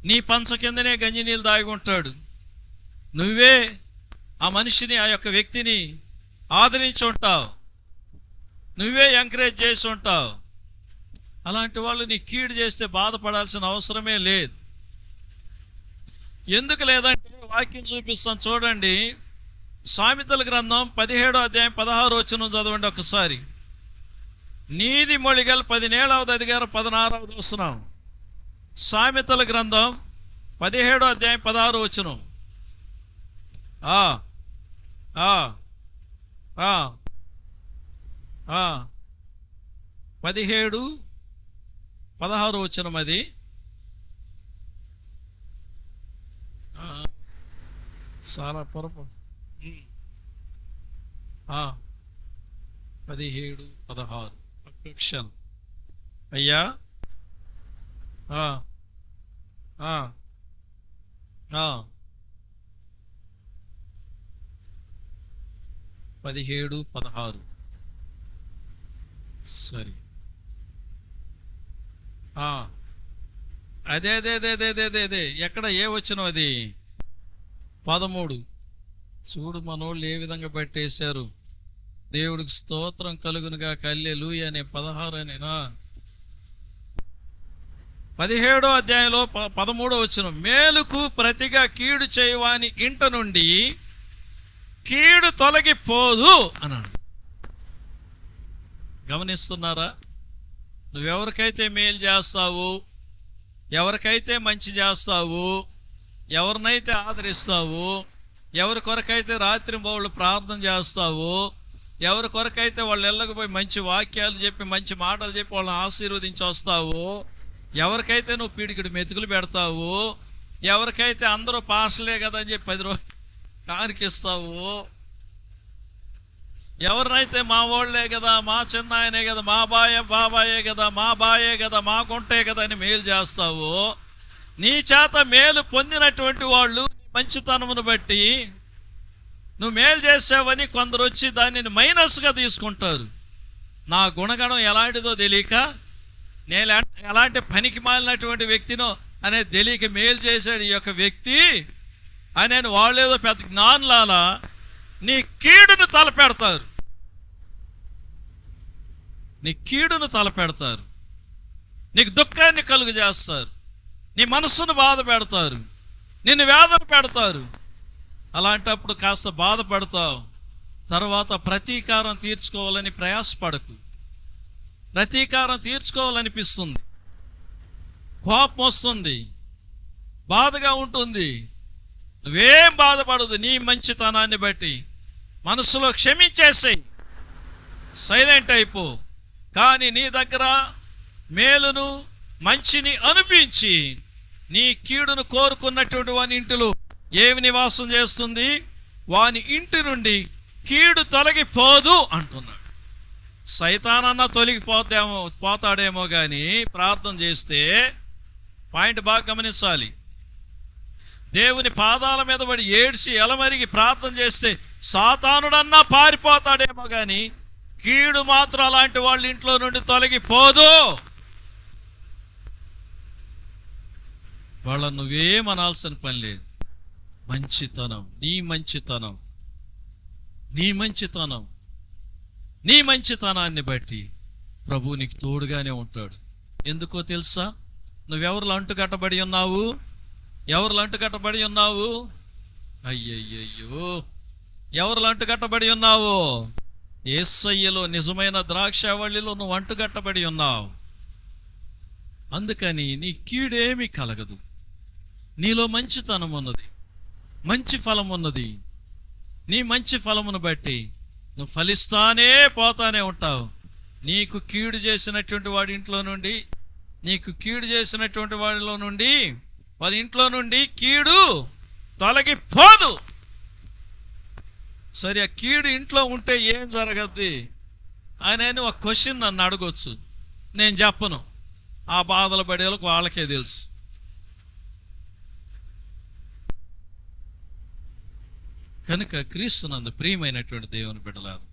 నీ పంచ కిందనే గంజి నీళ్ళు దాగి ఉంటాడు, నువ్వే ఆ మనిషిని, ఆ యొక్క వ్యక్తిని ఆదరించి ఉంటావు, నువ్వే ఎంకరేజ్ చేసి ఉంటావు. అలాంటి వాళ్ళు నీ కీడు చేస్తే బాధపడాల్సిన అవసరమే లేదు. ఎందుకు లేదంటే వాక్యం చూపిస్తాను, చూడండి. సామెతల గ్రంథం 17వ అధ్యాయం 16వ వచనం చదవండి ఒకసారి. నీతిమొழிகள் 17వ అధికారం 16వ వచనం. సామెతల గ్రంథం 17వ అధ్యాయం 16వ వచనం. 17:16 వచనం. అది చాలా పొరపాటు. 17:16 క్షణం అయ్యా. 17:16 సరే. అదే అదే అదే అదే అదే అదే అదే ఎక్కడ ఏ వచ్చినావు? అది 13. చూడు మనోళ్ళు ఏ విధంగా పెట్టేశారు. దేవుడికి స్తోత్రం కలుగునుగా, హల్లెలూయా అనే 16 అనేనా. 17వ అధ్యాయంలో 13వ వచనం. మేలుకు ప్రతిగా కీడు చేయవాని ఇంట నుండి కీడు తొలగిపోదు అన్నాడు. గమనిస్తున్నారా? నువ్వెవరికైతే మేలు చేస్తావు, ఎవరికైతే మంచి చేస్తావు, ఎవరినైతే ఆదరిస్తావు, ఎవరి కొరకైతే రాత్రి బౌళ్ళు ప్రార్థన చేస్తావు, ఎవరి కొరకైతే వాళ్ళ ఇళ్ళకు పోయి మంచి వాక్యాలు చెప్పి, మంచి మాటలు చెప్పి వాళ్ళని ఆశీర్వదించి వస్తావు, ఎవరికైతే నువ్వు పీడికిడి మెతుకులు పెడతావు, ఎవరికైతే అందరూ పాస్లే కదా అని చెప్పి 10 రోజులు కానికిస్తావు, ఎవరినైతే మా వాళ్ళే కదా, మా చిన్నాయనే కదా, మా బాబాయే కదా, మా బాయే కదా, మా గుంటే కదా అని మేలు చేస్తావు, నీ చేత మేలు పొందినటువంటి వాళ్ళు మంచితనమును బట్టి నువ్వు మేలు చేసావని కొందరు వచ్చి దానిని మైనస్గా తీసుకుంటారు. నా గుణగణం ఎలాంటిదో తెలియక, నేను ఎలాంటి పనికి మాలినటువంటి వ్యక్తినో అనేది తెలియక మేలు చేశాడు ఈ యొక్క వ్యక్తి అనేది వాళ్ళేదో పెద్ద జ్ఞానులాలా నీ కీడును తలపెడతారు. నీ కీడును తలపెడతారు, నీకు దుఃఖాన్ని కలుగు చేస్తారు, నీ మనస్సును బాధ పెడతారు, నిన్ను వేదన పెడతారు. అలాంటప్పుడు కాస్త బాధపడతావు. తర్వాత ప్రతీకారం తీర్చుకోవాలని ప్రయాసపడకు. ప్రతీకారం తీర్చుకోవాలనిపిస్తుంది, కోపం వస్తుంది, బాధగా ఉంటుంది. నువ్వేం బాధపడదు. నీ మంచితనాన్ని బట్టి మనసులో క్షమించేసేయి. సైలెంట్ అయిపో. కానీ నీ దగ్గర మేలును మంచిని అనిపించి నీ కీడును కోరుకున్నటువంటి వాని ఇంటిలో ఏమి నివాసం చేస్తుంది? వాని ఇంటి నుండి కీడు తొలగిపోదు అంటున్నాడు. సైతానన్నా పోతాడేమో కానీ ప్రార్థన చేస్తే, పాయింట్ బాగా గమనించాలి, దేవుని పాదాల మీద పడి ఏడ్చి ఎలమరిగి ప్రార్థన చేస్తే సాతానుడన్నా పారిపోతాడేమో కానీ కీడు మాత్రం అలాంటి వాళ్ళ ఇంట్లో నుండి తొలగిపోదు. వాళ్ళను నువ్వేమనాల్సిన పని లేదు. మంచితనం, నీ మంచితనం, నీ మంచితనం, నీ మంచితనాన్ని బట్టి ప్రభువు నీకు తోడుగానే ఉంటాడు. ఎందుకో తెలుసా? నువ్వెవరిలో అంటుకట్టబడి ఉన్నావు? ఎవరిలో అంటుకట్టబడి ఉన్నావు? అయ్యయ్యో, ఎవరిలో అంటుకట్టబడి ఉన్నావు? యేసయ్యలో, నిజమైన ద్రాక్షావళిలో నువ్వు అంటుకట్టబడి ఉన్నావు. అందుకని నీ కీడేమీ కలగదు. నీలో మంచితనం ఉన్నది, మంచి ఫలం ఉన్నది. నీ మంచి ఫలమును బట్టి నువ్వు ఫలిస్తానే పోతానే ఉంటావు. నీకు కీడు చేసినటువంటి వాడి ఇంట్లో నుండి, నీకు కీడు చేసినటువంటి వాడిలో నుండి, వారి ఇంట్లో నుండి కీడు తొలగిపోదు. సరే, ఆ కీడు ఇంట్లో ఉంటే ఏం జరగద్ది? ఆయన ఒక క్వశ్చన్ నన్ను అడగొచ్చు, నేను చెప్పను. ఆ బాధలు పడేలకు వాళ్ళకే తెలుసు. కనుక క్రీస్తునందు ప్రియమైనటువంటి దేవుని బిడ్డలారా,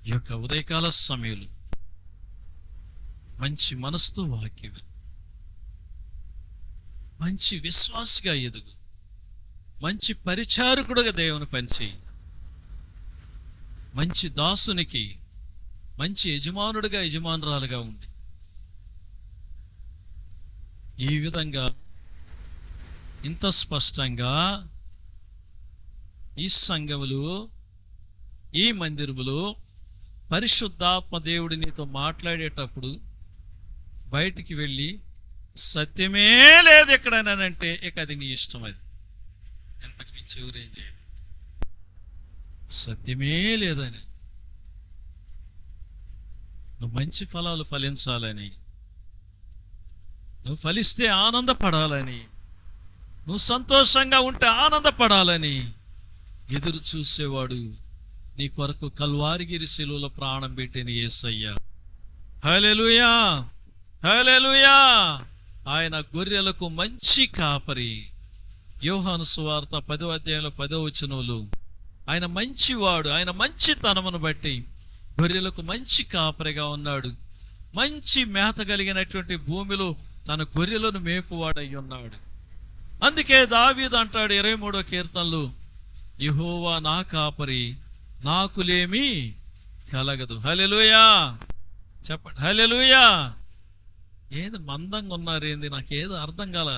ఈ యొక్క ఉదయకాల సమయంలో మంచి మనసుతో వాక్యం, మంచి విశ్వాసగా ఎదుగు, మంచి పరిచారకుడుగా దేవుని పనిచేయి, మంచి దాసునికి మంచి యజమానుడిగా, యజమానురాలుగా ఉంది. ఈ విధంగా ఇంత స్పష్టంగా ఈ సంఘములు, ఈ మందిరములు పరిశుద్ధాత్మ దేవుడి నీతో మాట్లాడేటప్పుడు బయటికి వెళ్ళి సత్యమే లేదు ఎక్కడనంటే ఇక అది నీ ఇష్టం. అది ఎంతకు మించి ఊరేం చేయదు. సత్యమే లేదని, నువ్వు మంచి ఫలాలు ఫలించాలని, నువ్వు ఫలిస్తే ఆనందపడాలని, నువ్వు సంతోషంగా ఉంటే ఆనందపడాలని ఎదురు చూసేవాడు నీ కొరకు కల్వారిగిరి శిలువలో ప్రాణం పెట్టిన యేసయ్య. హల్లెలూయా, హల్లెలూయా. ఆయన గొర్రెలకు మంచి కాపరి. యోహాను సువార్త 10వ అధ్యాయంలో 10వ వచనంలో ఆయన మంచివాడు, ఆయన మంచితనమును బట్టి గొర్రెలకు మంచి కాపరిగా ఉన్నాడు. మంచి మేత కలిగినటువంటి భూమిలో తన గొర్రెలను మేపువాడై ఉన్నాడు. అందుకే దావీదు అంటాడు 23వ కీర్తనలో, యెహోవా నా కాపరి, నాకులేమీ కలగదు. హల్లెలూయా, చెప్పండి హల్లెలూయా. ఏది మందంగా ఉన్నారు ఏంది? నాకేదో అర్థం కాల.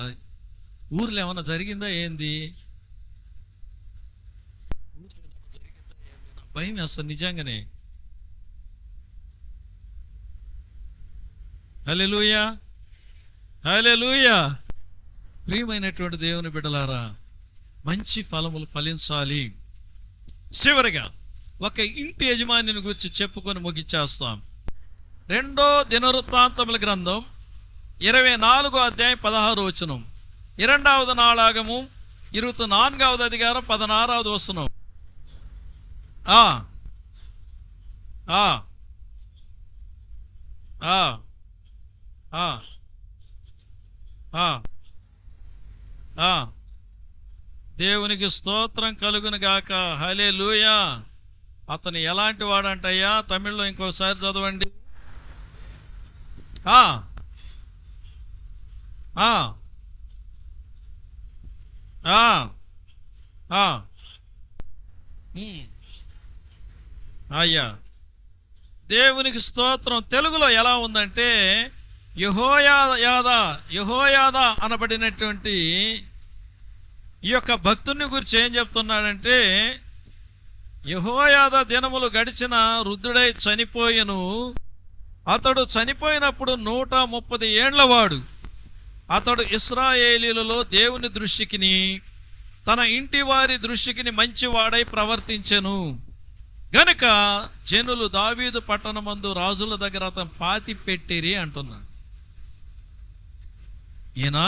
ఊర్లో ఏమన్నా జరిగిందా ఏంది? భయం వేస్తుంది నిజంగానే. హల్లెలూయా, హల్లెలూయా. ప్రియమైనటువంటి దేవుని బిడ్డలారా, మంచి ఫలములు ఫలించాలి. చివరిగా ఒక ఇంటి యజమానిని గురించి చెప్పుకొని ముగిచ్చేస్తాం. 2వ దినవృత్తాంతముల గ్రంథం 24వ అధ్యాయం 16వ వచనం, 2వ నాళాగము 24వ అధికారం 16వ వచనం. దేవునికి స్తోత్రం కలుగును గాక. హల్లెలూయా. అతను ఎలాంటి వాడంటయ్యా? తమిళ్లో ఇంకోసారి చదవండి. అయ్యా, దేవునికి స్తోత్రం. తెలుగులో ఎలా ఉందంటే యెహోయాదా అనబడినటువంటి ఈ యొక్క భక్తుని గురించి ఏం చెప్తున్నాడంటే, యెహోయాదా దినములు గడిచిన వృద్ధుడై చనిపోయెను. అతడు చనిపోయినప్పుడు 130 ఏండ్లవాడు. అతడు ఇశ్రాయేలీలలో దేవుని దృష్టికిని తన ఇంటి వారి దృష్టికిని మంచివాడై ప్రవర్తించెను. గనుక జనులు దావీదు పట్టణమందు రాజుల దగ్గర అతను పాతి పెట్టిరి అంటున్నాడు. ఈయన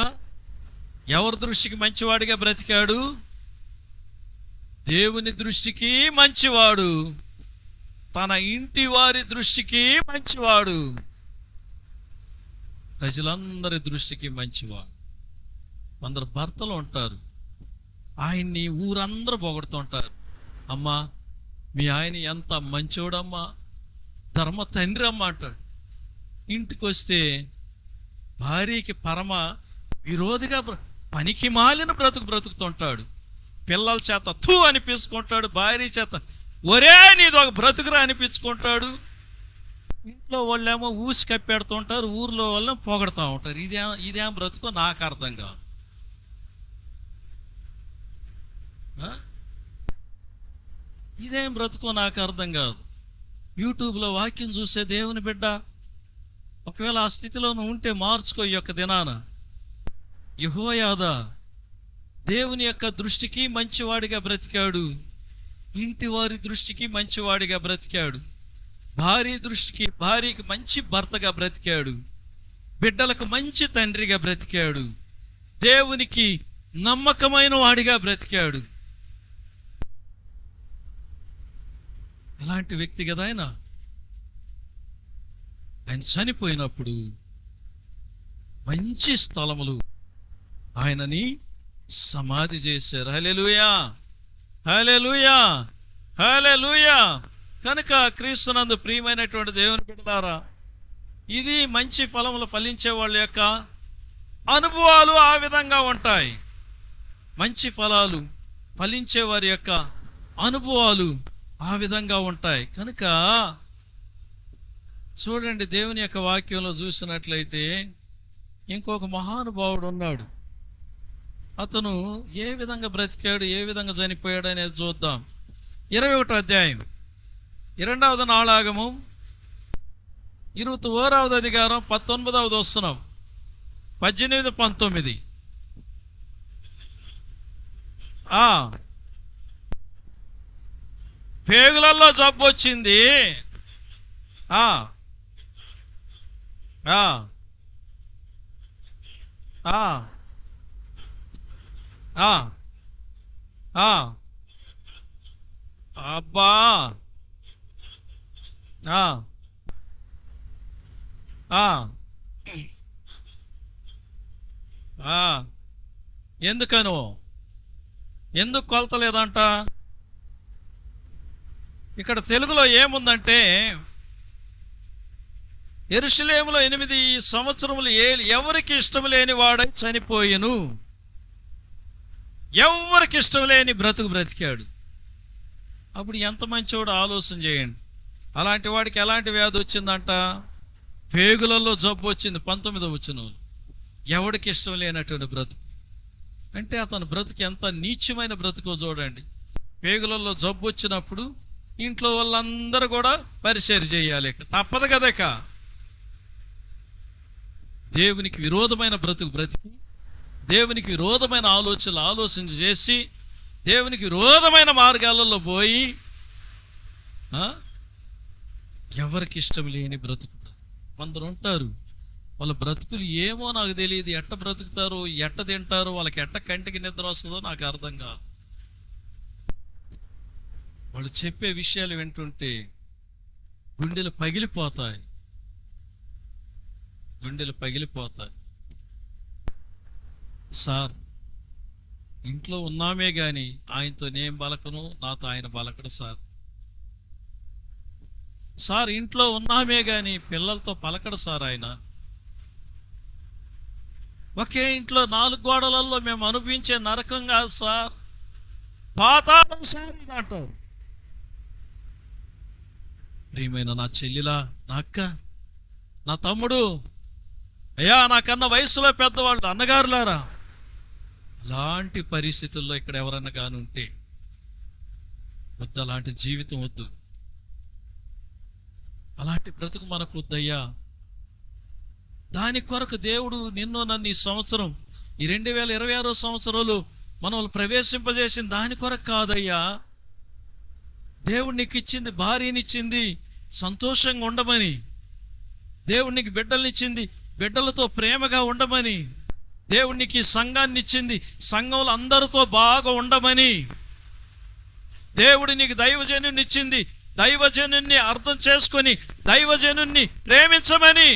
ఎవరి దృష్టికి మంచివాడిగా బ్రతికాడు? దేవుని దృష్టికి మంచివాడు, తన ఇంటి వారి దృష్టికి మంచివాడు, ప్రజలందరి దృష్టికి మంచివాడు. కొందరు భర్తలు ఉంటారు, ఆయన్ని ఊరందరూ పొగడుతుంటారు. అమ్మా, మీ ఆయన ఎంత మంచోడమ్మా, ధర్మ తండ్రి అమ్మ అంటాడు. ఇంటికి వస్తే భార్యకి పరమ విరోధిగా పనికి మాలిన బ్రతుకుతుంటాడు. పిల్లల చేత థూ అనిపించుకుంటాడు, భార్య చేత ఒరే నీది ఒక బ్రతుకురా అనిపించుకుంటాడు. ఇంట్లో వాళ్ళేమో ఊసి కప్పెడుతుంటారు, ఊర్లో వాళ్ళేమో పొగడుతూ ఉంటారు. ఇదేం బ్రతుకో నాకు అర్థం కాదు. ఇదేం బ్రతుకో నాకు అర్థం కాదు. యూట్యూబ్లో వాక్యం చూసే దేవుని బిడ్డ, ఒకవేళ ఆ స్థితిలో నువ్వు ఉంటే మార్చుకో. ఈ యొక్క దినాన యెహోయాదా దేవుని యొక్క దృష్టికి మంచివాడిగా బ్రతికాడు, ఇంటి వారి దృష్టికి మంచివాడిగా బ్రతికాడు, భార్యకి మంచి భర్తగా బ్రతికాడు, బిడ్డలకు మంచి తండ్రిగా బ్రతికాడు, దేవునికి నమ్మకమైన వాడిగా బ్రతికాడు. ఎలాంటి వ్యక్తి కదా ఆయన. ఆయన చనిపోయినప్పుడు మంచి స్థలములు ఆయనని సమాధి చేశారు. హల్లెలూయా, హల్లెలూయా, హల్లెలూయా. కనుక క్రీస్తునందు ప్రియమైనటువంటి దేవుని బిడ్డలారా, ఇది మంచి ఫలములు ఫలించే వాళ్ళ యొక్క అనుభవాలు ఆ విధంగా ఉంటాయి. మంచి ఫలాలు ఫలించే వారి యొక్క అనుభవాలు ఆ విధంగా ఉంటాయి. కనుక చూడండి, దేవుని యొక్క వాక్యంలో చూసినట్లయితే ఇంకొక మహానుభావుడు ఉన్నాడు. అతను ఏ విధంగా బ్రతికాడు, ఏ విధంగా చనిపోయాడు అనేది చూద్దాం. 21వ అధ్యాయం 2వ నాళాగము 21వ అధికారం 19వ వచనం 18-19. పేగులలో జబ్బు వచ్చింది. అబ్బా, ఎందుకను? ఎందుకు కొలతలేదంట? ఇక్కడ తెలుగులో ఏముందంటే, యెరూషలేములో 8 సంవత్సరములు ఎవరికి ఇష్టం లేని వాడై చనిపోయెను. ఎవరికి ఇష్టం లేని బ్రతికాడు. అప్పుడు ఎంత మంచివాడు ఆలోచన చేయండి. అలాంటి వాడికి ఎలాంటి వ్యాధి వచ్చిందంట? పేగులలో జబ్బు వచ్చింది. 19వ వచనం. ఎవడికి ఇష్టం లేనటువంటి బ్రతుకు అంటే అతని బ్రతుకు ఎంత నీచమైన బ్రతుకో చూడండి. పేగులలో జబ్బు వచ్చినప్పుడు ఇంట్లో వాళ్ళందరూ కూడా పరిచయం చేయాలి, తప్పదు కదక. దేవునికి విరోధమైన బ్రతికి, దేవునికి విరోధమైన ఆలోచన చేసి, దేవునికి విరోధమైన మార్గాలలో పోయి ఎవరికి ఇష్టం లేని బ్రతుకు. కొందరు ఉంటారు, వాళ్ళ బ్రతుకులు ఏమో నాకు తెలియదు, ఎట్ట బ్రతుకుతారో, ఎట్ట తింటారో, వాళ్ళకి ఎట్ట కంటికి నిద్ర వస్తుందో నాకు అర్థం కాదు. వాళ్ళు చెప్పే విషయాలు వింటుంటే గుండెలు పగిలిపోతాయి. సార్, ఇంట్లో ఉన్నామే కానీ ఆయనతో నేను బలకను, నాతో ఆయన బలకడు సార్. ఇంట్లో ఉన్నామే కానీ పిల్లలతో పలకడు సార్ ఆయన. ఒకే ఇంట్లో 4 గోడలలో మేము అనుభవించే నరకం కాదు సార్, పాతాళం సార్ అంటారు. ప్రియమైన నా చెల్లిలా, నా అక్క, నా తమ్ముడు, అయ్యా నాకన్నా వయసులో పెద్దవాళ్ళు, అన్నగారులారా, అలాంటి పరిస్థితుల్లో ఇక్కడ ఎవరన్నా కానీ ఉంటే వద్దు, అలాంటి జీవితం వద్దు, అలాంటి బ్రతుకు మనకు వద్దయ్యా. దాని కొరకు దేవుడు నిన్ను నన్ను ఈ సంవత్సరం, ఈ 2026 సంవత్సరంలో మనం ప్రవేశింపజేసిన దాని కొరకు కాదయ్యా. దేవుడు నీకు ఇచ్చింది భార్యనిచ్చింది సంతోషంగా ఉండమని. దేవుడు నీకు బిడ్డలనిచ్చింది బిడ్డలతో ప్రేమగా ఉండమని. దేవుడు నీకు ఈ సంఘాన్ని ఇచ్చింది సంఘంలో అందరితో బాగా ఉండమని. దేవుడు నీకు దైవజనుని ఇచ్చింది దైవజనుని అర్థం చేసుకొని దైవజనుని ప్రేమించమని.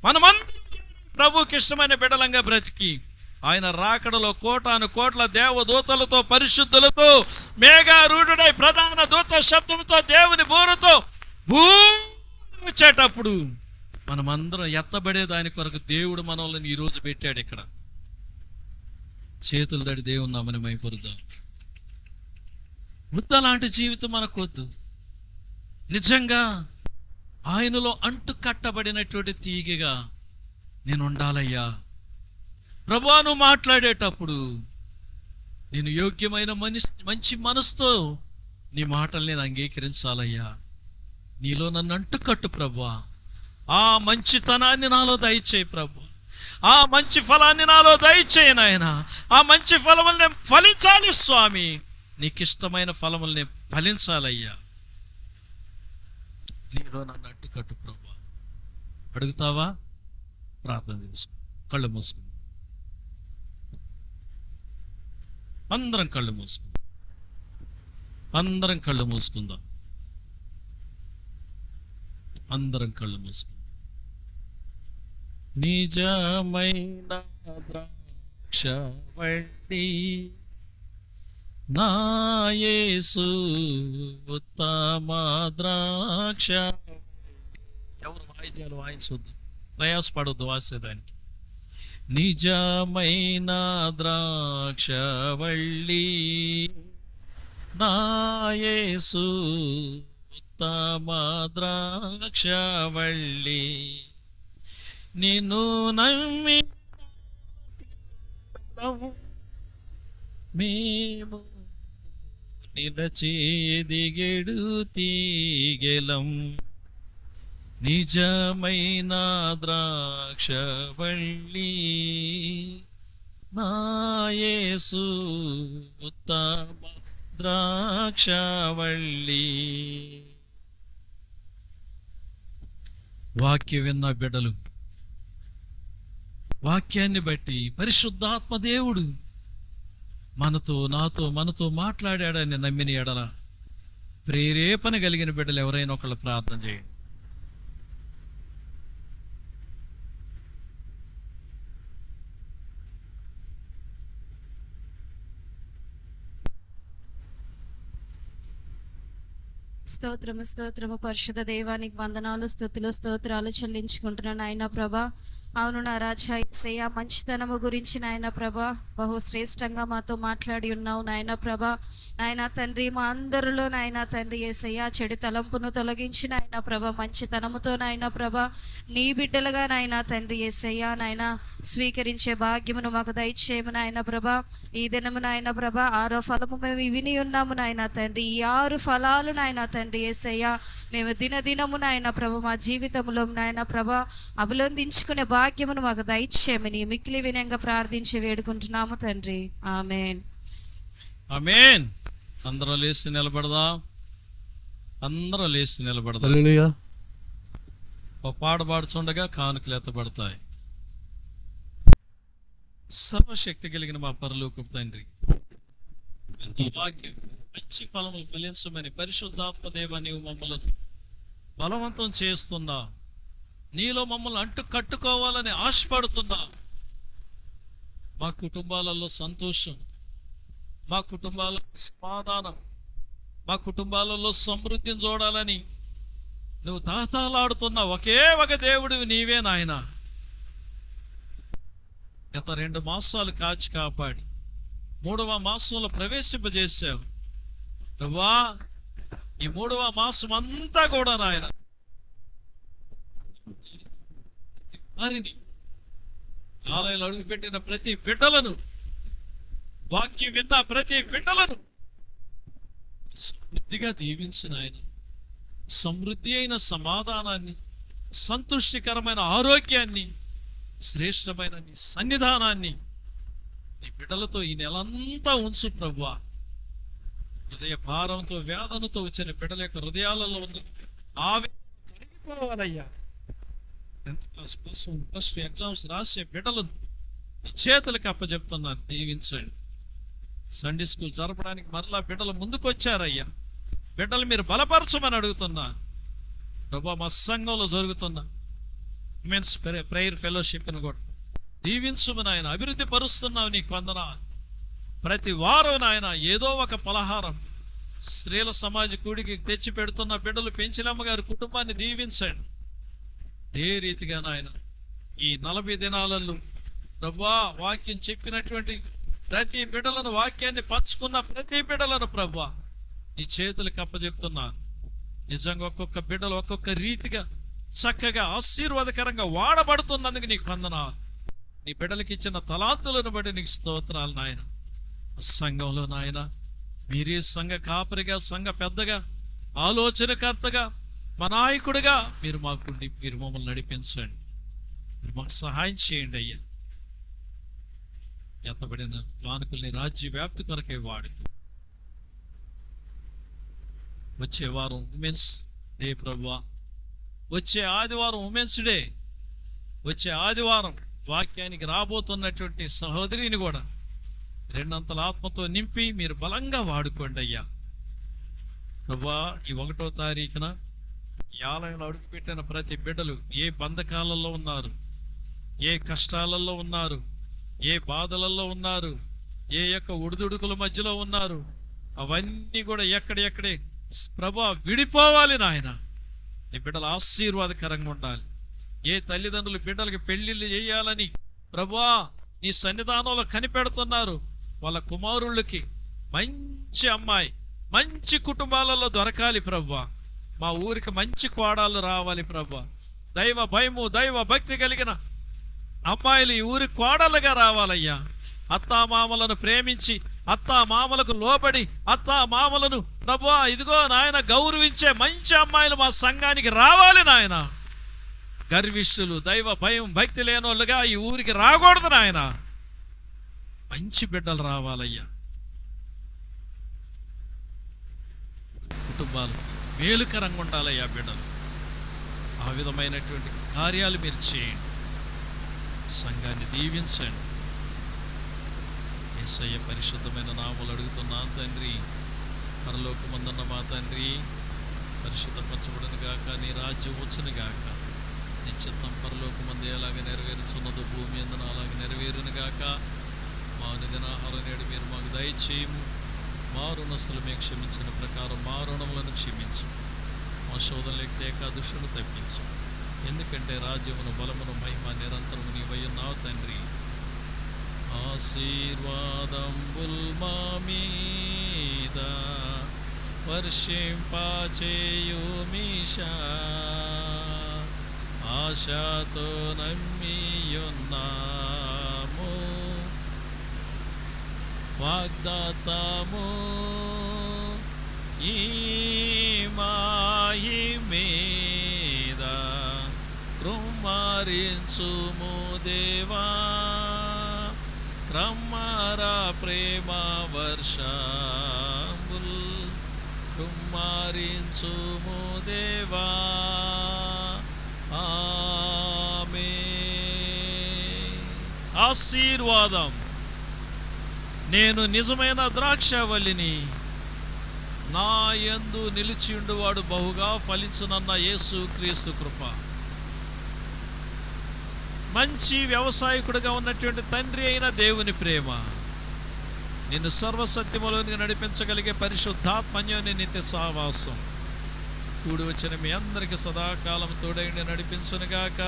మనమందరం ప్రభువుకి ఇష్టమైన బిడ్డలంగా బ్రతికి ఆయన రాకడలో కోటాను కోట్ల దేవదూతలతో పరిశుద్ధులతో మేఘారూఢుడై ప్రధాన దూత శబ్దంతో దేవుని బూరతో వచ్చేటప్పుడు మనమందరం ఎత్తబడే దాని కొరకు దేవుడు మనల్ని ఈరోజు పెట్టాడు. ఇక్కడ చేతులు దడి దేవుని నామని మైపరుద్దాం. ముద్ద లాంటి జీవితం మనకొద్దు. నిజంగా ఆయనలో అంటు కట్టబడినటువంటి తీగగా నేను ఉండాలయ్యా. ప్రభువా, నువ్వు మాట్లాడేటప్పుడు నేను యోగ్యమైన మంచి మనసుతో నీ మాటలు నేను అంగీకరించాలయ్యా. నీలో నన్ను అంటుకట్టు ప్రభువా. ఆ మంచితనాన్ని నాలో దయచేయి ప్రభు. ఆ మంచి ఫలాన్ని నాలో దయచేయి నాయన. ఆ మంచి ఫలముల్ని ఫలించాలి స్వామి. నీకు ఇష్టమైన ఫలముల్ని ఫలించాలయ్యా. నీలో నన్ను అంటుకట్టు ప్రభు. అడుగుతావా? ప్రార్థన చేసుకో. కళ్ళు మూసుకుందాం. అందరం కళ్ళు మూసుకుందాం. అందరం కళ్ళు మూసుకుందాం. అందరం కళ్ళు మూసుకుందాం. నిజమైన ద్రాక్షవల్లి నా యేసు ఉత్తమ ద్రాక్ష. ఎవరు వాయిద్యాలు వాయించొద్దు, ప్రయాసపడొద్దు వాసేదానికి. నిజమైన ద్రాక్షవల్లి నా యేసు ఉత్తమ ద్రాక్షవల్లి నిన్ను నమ్మి మేము నిలచి ఎదిగెడు తీగెలం. నిజమైన ద్రాక్షవల్లి నా యేసు ఉత్తమ ద్రాక్షవల్లి. వాక్య విన్న బిడ్డలు వాక్యాన్ని బట్టి పరిశుద్ధాత్మ దేవుడు మనతో మాట్లాడాడని నమ్మిన ఎడల ప్రేరేపణ కలిగిన బిడ్డలు ఎవరైనా ఒకళ్ళు ప్రార్థన చేయండి. స్తోత్రము పరిశుద్ధ దైవానికి వందనాలు, స్తుతులు, స్తోత్రాలు చెల్లించుకుంటున్నాను నాయన ప్రభా. అవును నా రాజా యేసయ్య, మంచితనము గురించి నాయన ప్రభా బహు శ్రేష్టంగా మాతో మాట్లాడి ఉన్నావు నాయన ప్రభా. నాయన తండ్రి, మా అందరిలో నాయన తండ్రి యేసయ్య చెడు తలంపును తొలగించి నాయన ప్రభా మంచితనముతో నాయన ప్రభా నీ బిడ్డలుగా నాయన తండ్రి యేసయ్య నాయన స్వీకరించే భాగ్యమును మాకు దయచేయము నాయన ప్రభా. ఈ దినము నాయన ప్రభా 6వ ఫలము మేము విని ఉన్నాము నాయన తండ్రి. ఈ 6 ఫలాలు నాయన తండ్రి యేసయ్య మేము దినదినము నాయన ప్రభా మా జీవితంలో నాయన ప్రభా అభిలందించుకునే భాగ్యమును మాకు దయచేయమని మిక్కిలి వినయంగా ప్రార్థించి వేడుకుంటున్నాము తండ్రి. ఆమేన్. ఆమేన్. అందరం లేచి నిలబడదాం. అందరం లేచి నిలబడదాం. హల్లెలూయా. ఒక పాట పాడుచుండగా కానుకలు ఎత్తబడతాయి. సర్వశక్తి కలిగిన మా పరలోకపు తండ్రి, ఈ వాక్యం మంచి ఫలములు ఫలించమని పరిశుద్ధాత్మ దేవ నీవు మమ్మల్ని బలవంతం చేస్తున్నా. నీలో మమ్మల్ని అంటు కట్టుకోవాలని ఆశపడుతున్నా. మా కుటుంబాలలో సంతోషం, మా కుటుంబాలలో సమాధానం, మా కుటుంబాలలో సమృద్ధిని చూడాలని నువ్వు తాతాలాడుతున్నా ఒకే ఒక దేవుడివి నీవే నాయన. గత 2 మాసాలు కాచి కాపాడి 3వ మాసంలో ప్రవేశింపజేశావు నువ్వా. ఈ 3వ మాసం అంతా కూడా నాయన వారిని ఆలయాలు అడుగుపెట్టిన ప్రతి బిడ్డలను, వాక్యం విన్న ప్రతి బిడ్డలను సమృద్ధిగా దీవించిన ఆయన సమృద్ధి అయిన సమాధానాన్ని, సంతృష్టికరమైన ఆరోగ్యాన్ని, శ్రేష్టమైన నీ సన్నిధానాన్ని నీ బిడ్డలతో ఈ నెలంతా ఉంచు ప్రభువా. హృదయ భారంతో వేదనతో వచ్చిన బిడ్డల యొక్క హృదయాలలో ఉన్న ఆవేదన తొలగిపోవాలయ్యా. 10th క్లాస్ +1 ఎగ్జామ్స్ రాసే బిడ్డలను ఈ చేతులకు అప్పచెప్తున్నాను, దీవించండి. సండే స్కూల్ జరపడానికి మరలా బిడ్డలు ముందుకు వచ్చారయ్యా. బిడ్డలు మీరు బలపరచమని అడుగుతున్నా ప్రభా. మా సంఘంలో జరుగుతున్న ఉమెన్స్ ప్రేయర్ ఫెలోషిప్ని కూడా దీవించుమని ఆయన అభివృద్ధి పరుస్తున్నావు. నీకు వందనాలు. ప్రతి వారం నాయన ఏదో ఒక పలహారం స్త్రీల సమాజ కూడికి తెచ్చి పెడుతున్న బిడ్డలు పెంచిలమ్మ గారి కుటుంబాన్ని దీవించండి. అదే రీతిగా నాయన ఈ 40 దినాలలో ప్రభా వాక్యం చెప్పినటువంటి ప్రతి బిడ్డలను, వాక్యాన్ని పంచుకున్న ప్రతి బిడ్డలను ప్రభా నీ చేతులకు అప్పచెప్తున్నాను. నిజంగా ఒక్కొక్క బిడ్డలు ఒక్కొక్క రీతిగా చక్కగా ఆశీర్వాదకరంగా వాడబడుతున్నందుకు నీకు వందనాలు. నీ బిడ్డలకి ఇచ్చిన తలాంతులను బట్టి నీకు స్తోత్రాలు నాయన. సంఘంలో నాయన మీరే సంఘ కాపరిగా, సంఘ పెద్దగా, ఆలోచనకర్తగా, మా నాయకుడిగా మీరు మాకుండి మీరు మమ్మల్ని నడిపించండి. మీరు మాకు సహాయం చేయండి అయ్యా. ఎత్తబడిన కానుకల్ని రాజ్య వ్యాప్తి కొరకే వాడి వచ్చే వారం ఉమెన్స్ డే ప్రభువా, వచ్చే ఆదివారం ఉమెన్స్ డే, వచ్చే ఆదివారం వాక్యానికి రాబోతున్నటువంటి సహోదరిని కూడా 2 అంతల ఆత్మతో నింపి మీరు బలంగా వాడుకోండి అయ్యా. ప్రభువా ఈ 1వ తారీఖున ఈ ఆలయంలో అడుగుపెట్టిన ప్రతి బిడ్డలు ఏ బంధకాలలో ఉన్నారు, ఏ కష్టాలలో ఉన్నారు, ఏ బాధలలో ఉన్నారు, ఏ యొక్క ఉడుదుడుకుల మధ్యలో ఉన్నారు, అవన్నీ కూడా ఎక్కడెక్కడే ప్రభా విడిపోవాలి నాయన. ఈ బిడ్డలు ఆశీర్వాదకరంగా ఉండాలి. ఏ తల్లిదండ్రులు బిడ్డలకి పెళ్లిళ్ళు చేయాలని ప్రభా నీ సన్నిధానంలో కనిపెడుతున్నారు, వాళ్ళ కుమారుళ్ళకి మంచి అమ్మాయి, మంచి కుటుంబాలలో దొరకాలి ప్రభా. మా ఊరికి మంచి కోడాలు రావాలి ప్రభా. దైవ భయము, దైవ భక్తి కలిగిన అమ్మాయిలు ఈ ఊరి కోడలుగా రావాలయ్యా. అత్తామామలను ప్రేమించి, అత్తామామలకు లోబడి, అత్తామామలను ప్రభువా ఇదిగో నాయన గౌరవించే మంచి అమ్మాయిలు మా సంఘానికి రావాలి నాయన. గర్విష్ఠులు, దైవ భయం భక్తి లేనోళ్ళుగా ఈ ఊరికి రాకూడదు నాయన. మంచి బిడ్డలు రావాలయ్యా. కుటుంబాలు మేలుకరంగా ఉండాలయ్యా బిడ్డలు. ఆ విధమైనటువంటి కార్యాలు మీరు చేయండి. సంఘాన్ని దీవించండి. యేసయ్య పరిశుద్ధమైన నామములు అడుగుతున్నాను తండ్రి. పరలోకమందున్న మా తండ్రి, పరిశుద్ధపరచబడును గాక, నీ రాజ్యం వచ్చును గాక. నీ చిత్తం పరలోకమందు ఎలాగ నెరవేరుచున్నదో భూమి అందున అలాగ నెరవేరును గాక. మా అనుదినాహారం నేడు మీరు మాకు దయచేయము. మా రుణస్తులు మేము క్షమించిన ప్రకారం మా రుణములను క్షమించు. మా శోధనలకు తేక దుష్టును తప్పించు. ఎందుకంటే రాజ్యమును, బలమును, మహిమ నిరంతరము నీవై ఉన్నావు తండ్రి. ఆశీర్వాదంబుల్ మా మీద వర్షింపచేయుమీశా, ఆశతో నమ్మియున్నాము. వాగ్దాతము ఈ మాయి మీద కృమ్మరించుము దేవా. క్రమ్మరా ప్రేమ వర్షంబుల్ కృమ్మరించుము దేవా. ఆమేన్. ఆశీర్వాదం. నేను నిజమైన ద్రాక్షవల్లిని, నా యందు నిలిచియుండువాడు బహుగా ఫలించునన్న యేసు క్రీస్తు కృప, మంచి వ్యవసాయకుడిగా ఉన్నటువంటి తండ్రి అయిన దేవుని ప్రేమ, నిన్ను సర్వసత్యములోనికి నడిపించగలిగే పరిశుద్ధాత్మన్యోని నిత్య సహవాసం కూడి వచ్చిన మీ అందరికీ సదాకాలం తోడైండి నడిపించునుగాక.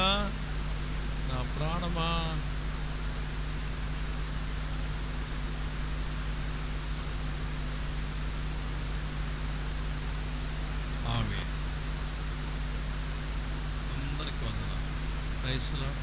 నా ప్రాణమా ఆమేన్. అందరికీ వందనాలు. Praise the lord.